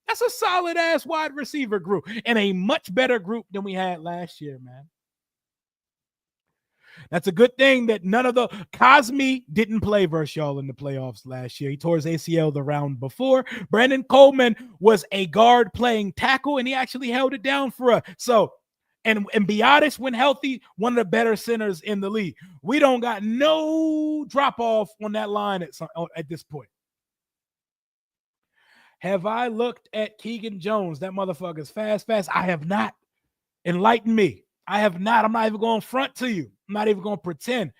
that's a solid-ass wide receiver group and a much better group than we had last year, man. That's a good thing that none of the Cosme didn't play versus y'all in the playoffs last year. He tore his ACL the round before. Brandon Coleman was a guard playing tackle, and he actually held it down for us. So, and Biadasz, when healthy, one of the better centers in the league. We don't got no drop-off on that line at this point. Have I looked at Keegan Jones? That motherfucker's fast. I have not. Enlighten me. I have not. I'm not even going to front to you. I'm not even going to pretend.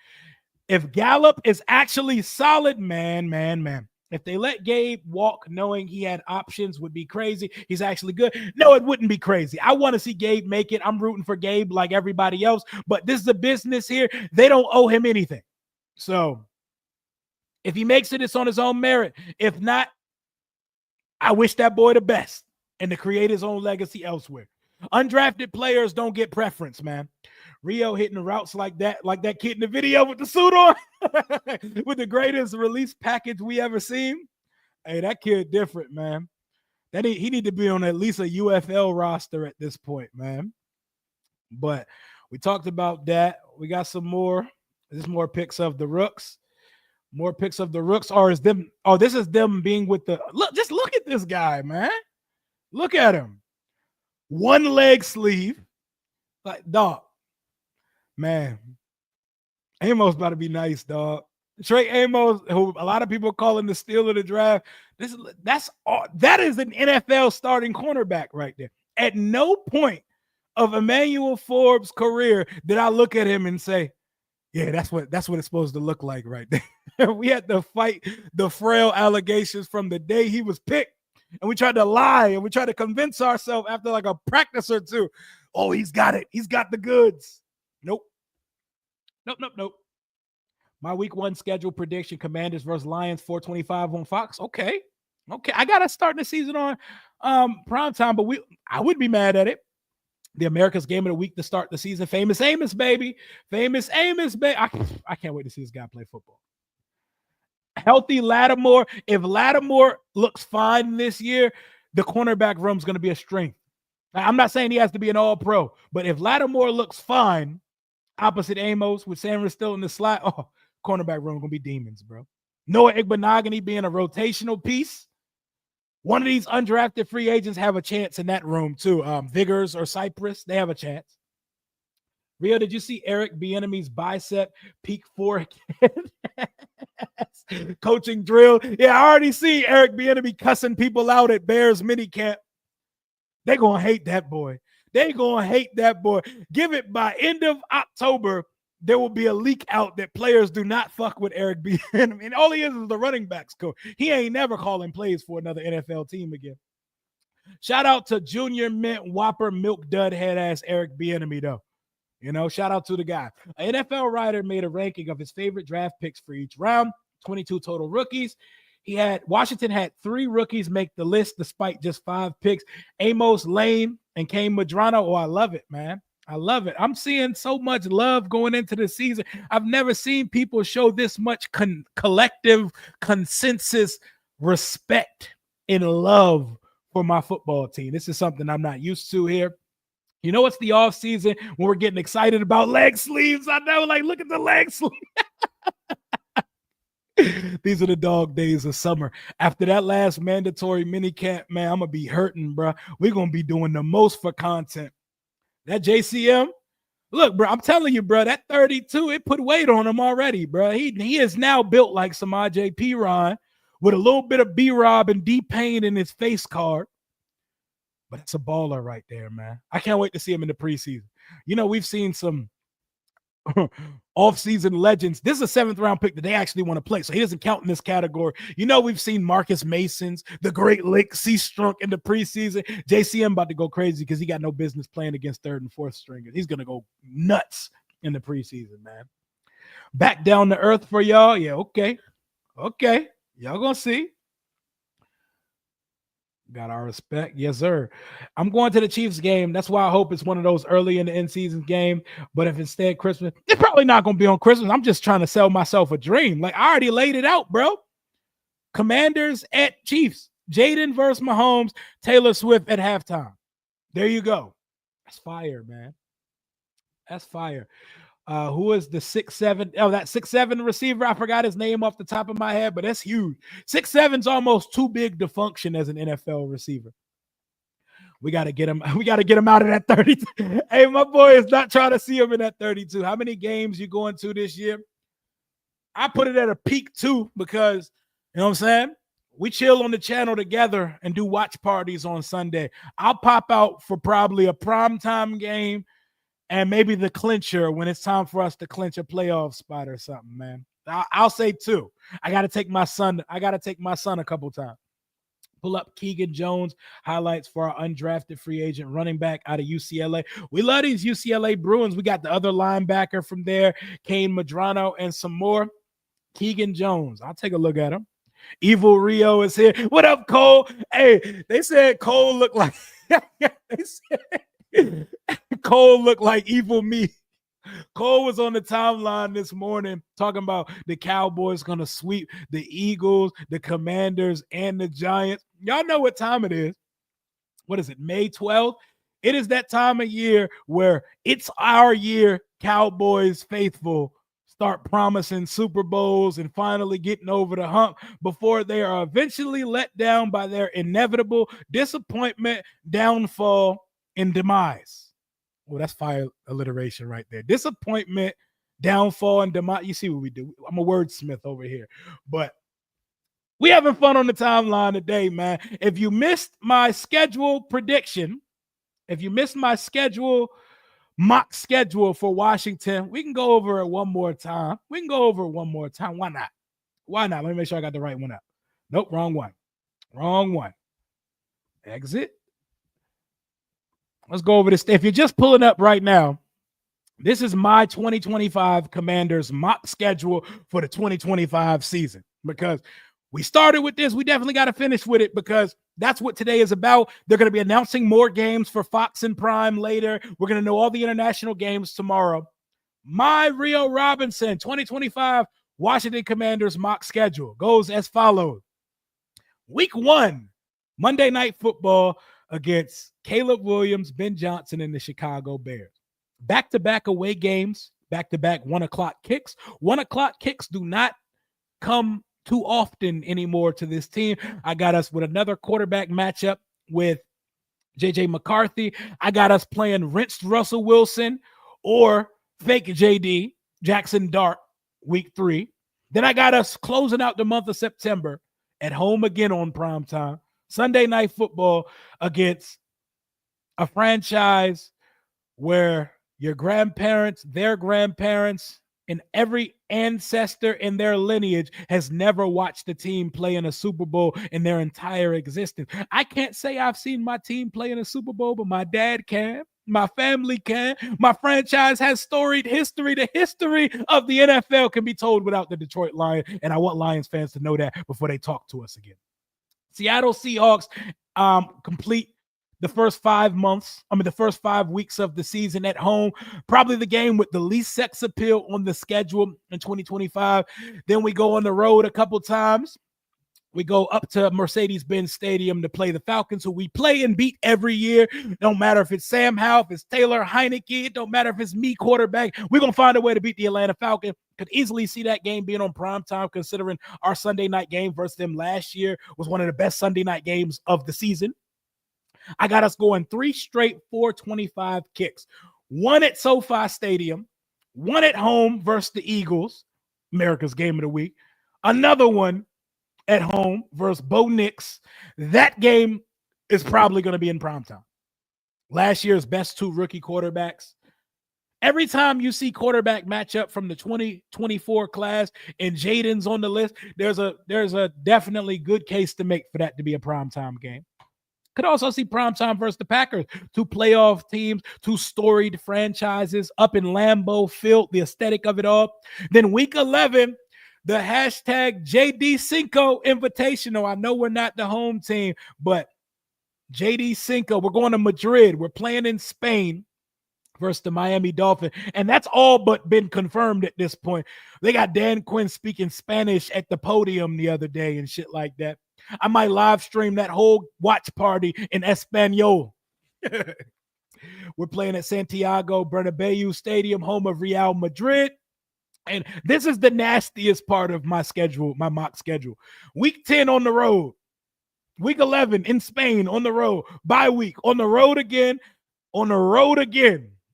If Gallup is actually solid, man. If they let Gabe walk knowing he had options would be crazy. He's actually good. No, it wouldn't be crazy. I want to see Gabe make it. I'm rooting for Gabe like everybody else, but this is a business here. They don't owe him anything. So if he makes it, it's on his own merit. If not, I wish that boy the best and to create his own legacy elsewhere. Undrafted players don't get preference, man. Rio hitting the routes like that kid in the video with the suit on, with the greatest release package we ever seen. Hey, that kid different, man. He need to be on at least a UFL roster at this point, man. But we talked about that. We got some more. There's more pics of the Rooks. More pics of the Rooks, or is them? Oh, this is them being with the look. Just look at this guy, man. Look at him. One leg sleeve, like dog. Man, Amos about to be nice, dog. Trey Amos, who a lot of people calling the steal of the draft. That is an NFL starting cornerback right there. At no point of Emmanuel Forbes' career did I look at him and say, yeah, that's what it's supposed to look like right there. We had to fight the frail allegations from the day he was picked. And we tried to lie and we tried to convince ourselves after like a practice or two. Oh, he's got it. He's got the goods. Nope. My week 1 schedule prediction: Commanders versus Lions, 4:25 on Fox. Okay. I gotta start the season on prime time, but I wouldn't be mad at it. The America's game of the week to start the season. Famous Amos, baby. I can't wait to see this guy play football. Healthy Lattimore. If Lattimore looks fine this year, the cornerback room is going to be a strength. I'm not saying he has to be an all-pro, but if Lattimore looks fine, opposite Amos with Sanders still in the slot, cornerback room going to be demons, bro. Noah Igbenogany being a rotational piece. One of these undrafted free agents have a chance in that room too. Vigors or Cypress, they have a chance. Rio, did you see Eric Bieniemy's bicep peak forehead coaching drill? Yeah, I already see Eric Bieniemy cussing people out at Bears minicamp. They're going to hate that boy. Give it by end of October, there will be a leak out that players do not fuck with Eric Bieniemy. And all he is the running backs coach. He ain't never calling plays for another NFL team again. Shout out to Junior Mint Whopper Milk Dud head ass Eric Bieniemy though. Shout out to the guy. An NFL writer made a ranking of his favorite draft picks for each round, 22 total rookies. Washington had 3 rookies make the list despite just 5 picks. Amos Lane and Kane Madrano. Oh, I love it, man. I love it. I'm seeing so much love going into the season. I've never seen people show this much collective consensus respect and love for my football team. This is something I'm not used to here. You know, it's the off season when we're getting excited about leg sleeves. I know, like, look at the leg sleeve. These are the dog days of summer. After that last mandatory mini camp, man, I'm going to be hurting, bro. We're going to be doing the most for content. That JCM, look, bro, I'm telling you, bro, that 32, it put weight on him already, bro. He is now built like Samaj P. Ron with a little bit of B-Rob and D-Pain in his face card. But it's a baller right there, man. I can't wait to see him in the preseason. You know, we've seen some off-season legends. This is a 7th round pick that they actually want to play, so he doesn't count in this category. You know, we've seen Marcus Masons, the Great Lake C-Strunk in the preseason. JCM about to go crazy because he got no business playing against 3rd and 4th stringers. He's going to go nuts in the preseason, man. Back down to earth for y'all. Yeah, okay. Y'all going to see. Got our respect. Yes, sir. I'm going to the Chiefs game. That's why I hope it's one of those early in the in-season game. But if instead Christmas, it's probably not going to be on Christmas. I'm just trying to sell myself a dream. Like, I already laid it out, bro. Commanders at Chiefs. Jaden versus Mahomes. Taylor Swift at halftime. There you go. That's fire, man. That's fire. Who is the 6'7"? Oh, that 6'7" receiver. I forgot his name off the top of my head, but that's huge. 6'7's almost too big to function as an NFL receiver. We got to get him. We got to get him out of that 32. Hey, my boy is not trying to see him in that 32. How many games you going to this year? I put it at a peak 2 because, you know what I'm saying? We chill on the channel together and do watch parties on Sunday. I'll pop out for probably a primetime game and maybe the clincher when it's time for us to clinch a playoff spot or something, man. I'll say 2. I got to take my son a couple times. Pull up Keegan Jones highlights for our undrafted free agent running back out of UCLA. We love these UCLA Bruins. We got the other linebacker from there, Kane Madrano, and some more. Keegan Jones. I'll take a look at him. Evil Rio is here. What up, Cole? Hey, they said Cole looked like Cole looked like evil me. Cole was on the timeline this morning talking about the Cowboys going to sweep the Eagles, the Commanders, and the Giants. Y'all know what time it is. What is it, May 12th? It is that time of year where it's our year, Cowboys faithful start promising Super Bowls and finally getting over the hump before they are eventually let down by their inevitable disappointment, downfall, and demise. Well, that's fire alliteration right there. Disappointment, downfall, and demise. You see what we do. I'm a wordsmith over here. But we having fun on the timeline today, man. If you missed my schedule prediction, if you missed my mock schedule for Washington, we can go over it one more time. Why not? Let me make sure I got the right one up. Nope, wrong one. Exit. Let's go over this. If you're just pulling up right now, this is my 2025 Commanders mock schedule for the 2025 season. Because we started with this, we definitely got to finish with it because that's what today is about. They're going to be announcing more games for Fox and Prime later. We're going to know all the international games tomorrow. My Rio Robinson 2025 Washington Commanders mock schedule goes as follows. Week 1, Monday Night Football against Caleb Williams, Ben Johnson, and the Chicago Bears. Back-to-back away games, back-to-back 1 o'clock kicks. 1 o'clock kicks do not come too often anymore to this team. I got us with another quarterback matchup with J.J. McCarthy. I got us playing rinsed Russell Wilson or fake J.D. Jackson Dart week 3. Then I got us closing out the month of September at home again on primetime. Sunday Night Football against a franchise where your grandparents, their grandparents, and every ancestor in their lineage has never watched a team play in a Super Bowl in their entire existence. I can't say I've seen my team play in a Super Bowl, but my dad can. My family can. My franchise has storied history. The history of the NFL can be told without the Detroit Lions, and I want Lions fans to know that before they talk to us again. Seattle Seahawks complete the first 5 weeks of the season at home. Probably the game with the least sex appeal on the schedule in 2025. Then we go on the road a couple times. We go up to Mercedes-Benz Stadium to play the Falcons, who we play and beat every year. Don't matter if it's Sam Howell, if it's Taylor Heineke. It don't matter if it's me, quarterback. We're going to find a way to beat the Atlanta Falcons. Could easily see that game being on primetime, considering our Sunday night game versus them last year was one of the best Sunday night games of the season. I got us going 3 straight 425 kicks. 1 at SoFi Stadium, 1 at home versus the Eagles, America's game of the week. Another one at home versus Bo Nix. That game is probably going to be in primetime. Last year's best 2 rookie quarterbacks. Every time you see quarterback matchup from the 2024 class and Jaden's on the list, there's a definitely good case to make for that to be a primetime game. Could also see primetime versus the Packers, 2 playoff teams, 2 storied franchises up in Lambeau Field, the aesthetic of it all. Then week 11, the hashtag JD Cinco Invitational. I know we're not the home team, but JD Cinco, we're going to Madrid. We're playing in Spain versus the Miami Dolphins. And that's all but been confirmed at this point. They got Dan Quinn speaking Spanish at the podium the other day and shit like that. I might live stream that whole watch party in Espanol. We're playing at Santiago Bernabeu Stadium, home of Real Madrid. And this is the nastiest part of my schedule, my mock schedule. Week 10 on the road. Week 11 in Spain on the road. Bye week on the road again.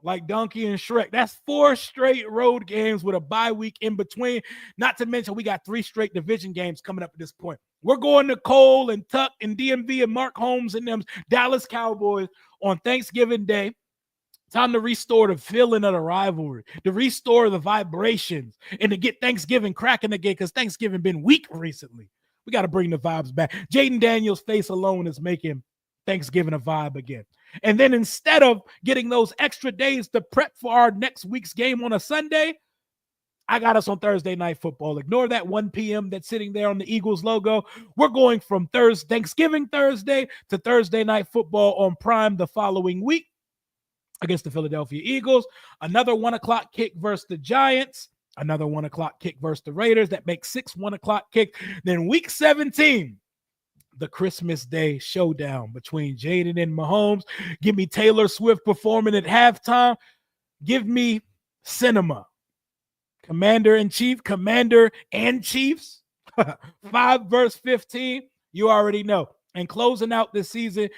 Like Donkey and Shrek. That's 4 straight road games with a bye week in between. Not to mention we got 3 straight division games coming up at this point. We're going to Cole and Tuck and DMV and Mark Holmes and them Dallas Cowboys on Thanksgiving Day. Time to restore the feeling of the rivalry, to restore the vibrations, and to get Thanksgiving cracking again, because Thanksgiving been weak recently. We got to bring the vibes back. Jaden Daniels' face alone is making Thanksgiving a vibe again. And then instead of getting those extra days to prep for our next week's game on a Sunday, I got us on Thursday Night Football. Ignore that 1 p.m. that's sitting there on the Eagles logo. We're going from Thanksgiving Thursday to Thursday Night Football on Prime the following week against the Philadelphia Eagles. Another 1 o'clock kick versus the Giants. Another 1 o'clock kick versus the Raiders. That makes 6 1 o'clock kicks. Then week 17, the Christmas Day showdown between Jaden and Mahomes. Give me Taylor Swift performing at halftime. Give me cinema. Commander and Chiefs. 5 versus 15. You already know. And closing out this season,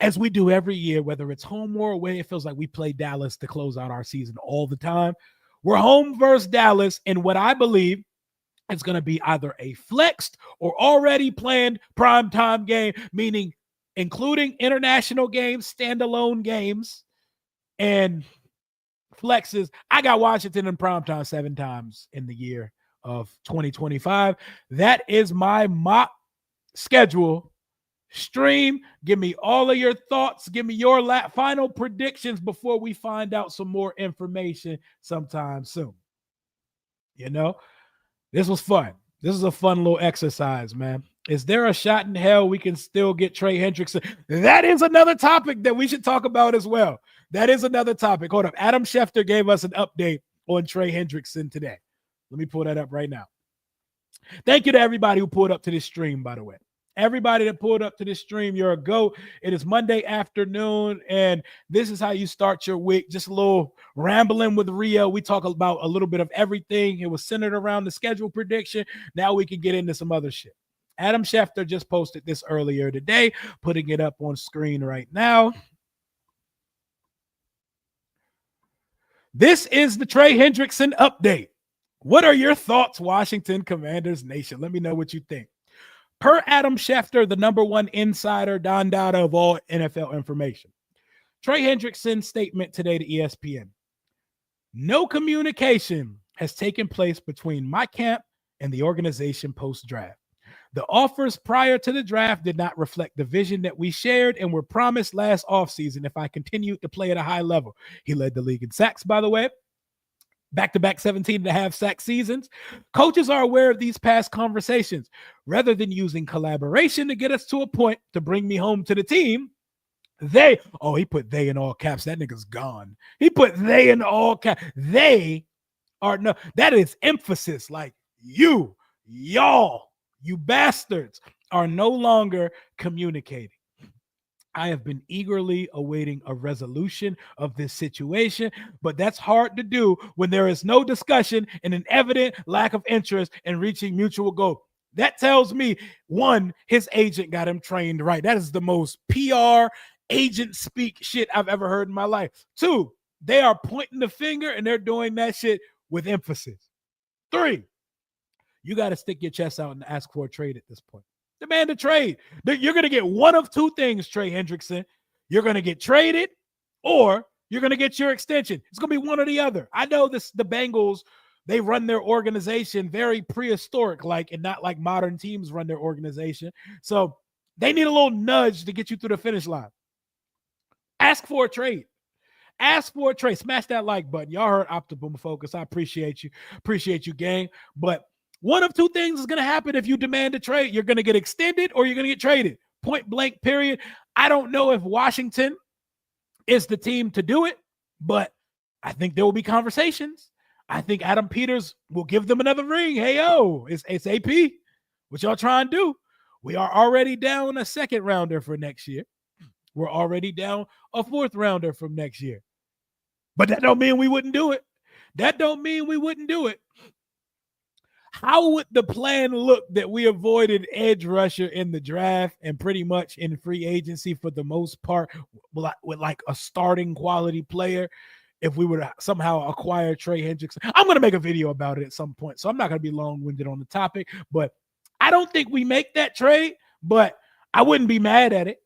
as we do every year, whether it's home or away, it feels like we play Dallas to close out our season all the time. We're home versus Dallas in what I believe is going to be either a flexed or already planned primetime game, meaning including international games, standalone games, and flexes. I got Washington in primetime 7 times in the year of 2025. That is my mock schedule. Stream, give me all of your thoughts. Give me your final predictions before we find out some more information sometime soon. You know, this was fun. This is a fun little exercise, man. Is there a shot in hell we can still get Trey Hendrickson? That is another topic that we should talk about as well. That is another topic. Hold up. Adam Schefter gave us an update on Trey Hendrickson today. Let me pull that up right now. Thank you to everybody who pulled up to this stream, by the way. Everybody that pulled up to this stream, you're a GOAT. It is Monday afternoon, and this is how you start your week. Just a little rambling with Rio. We talk about a little bit of everything. It was centered around the schedule prediction. Now we can get into some other shit. Adam Schefter just posted this earlier today, putting it up on screen right now. This is the Trey Hendrickson update. What are your thoughts, Washington Commanders Nation? Let me know what you think. Per Adam Schefter, the number one insider, Don Dada of all NFL information, Trey Hendrickson's statement today to ESPN. No communication has taken place between my camp and the organization post-draft. The offers prior to the draft did not reflect the vision that we shared and were promised last offseason if I continued to play at a high level. He led the league in sacks, by the way. Back-to-back 17.5 sack seasons. Coaches are aware of these past conversations. Rather than using collaboration to get us to a point to bring me home to the team, he put they in all caps. That nigga's gone. He put they in all caps. They are no, that is emphasis. Like y'all, you bastards are no longer communicating. I have been eagerly awaiting a resolution of this situation, but that's hard to do when there is no discussion and an evident lack of interest in reaching mutual goal. That tells me, one, his agent got him trained right. That is the most PR agent speak shit I've ever heard in my life. Two, they are pointing the finger and they're doing that shit with emphasis. Three, you got to stick your chest out and ask for a trade at this point. Demand a trade. You're going to get one of two things, Trey Hendrickson. You're going to get traded or you're going to get your extension. It's going to be one or the other. I know the Bengals, they run their organization very prehistoric, and not like modern teams run their organization. So they need a little nudge to get you through the finish line. Ask for a trade. Ask for a trade. Smash that like button. Y'all heard Optimum Focus. I appreciate you. Appreciate you, gang. But one of two things is going to happen if you demand a trade. You're going to get extended or you're going to get traded. Point blank, period. I don't know if Washington is the team to do it, but I think there will be conversations. I think Adam Peters will give them another ring. Hey, yo, it's AP. What y'all trying to do? We are already down a second rounder for next year. We're already down a fourth rounder from next year. But that don't mean we wouldn't do it. That don't mean we wouldn't do it. How would the plan look that we avoided edge rusher in the draft and pretty much in free agency for the most part with like a starting quality player if we were to somehow acquire Trey Hendrickson? I'm going to make a video about it at some point, so I'm not going to be long-winded on the topic, but I don't think we make that trade, but I wouldn't be mad at it.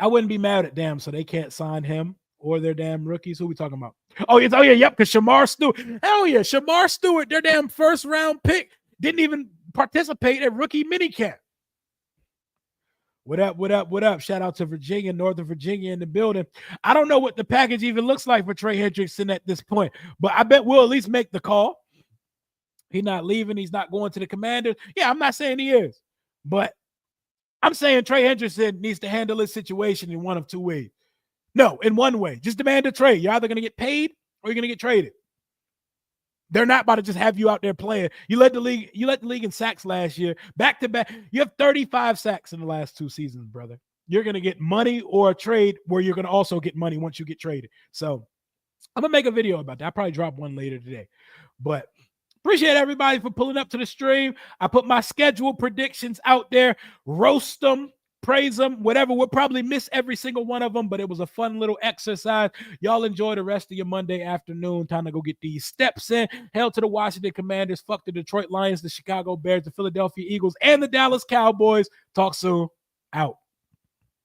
I wouldn't be mad at them, so they can't sign him or their damn rookies. Who we talking about? Yep, because Shamar Stewart. Hell yeah, Shamar Stewart, their damn first round pick, didn't even participate at rookie minicamp. What up, what up, what up? Shout out to Virginia, Northern Virginia in the building. I don't know what the package even looks like for Trey Hendrickson at this point, but I bet we'll at least make the call. He's not leaving. He's not going to the Commanders. Yeah, I'm not saying he is, but I'm saying Trey Hendrickson needs to handle his situation in one of two ways. No, in one way. Just demand a trade. You're either going to get paid or you're going to get traded. They're not about to just have you out there playing. You led the league in sacks last year, back to back. You have 35 sacks in the last 2 seasons, brother. You're going to get money or a trade where you're going to also get money once you get traded. So I'm going to make a video about that. I'll probably drop one later today. But appreciate everybody for pulling up to the stream. I put my schedule predictions out there. Roast them. Praise them, whatever. We'll probably miss every single one of them, but it was a fun little exercise. Y'all enjoy the rest of your Monday afternoon. Time to go get these steps in. Hail to the Washington Commanders. Fuck the Detroit Lions, the Chicago Bears, the Philadelphia Eagles, and the Dallas Cowboys. Talk soon. Out.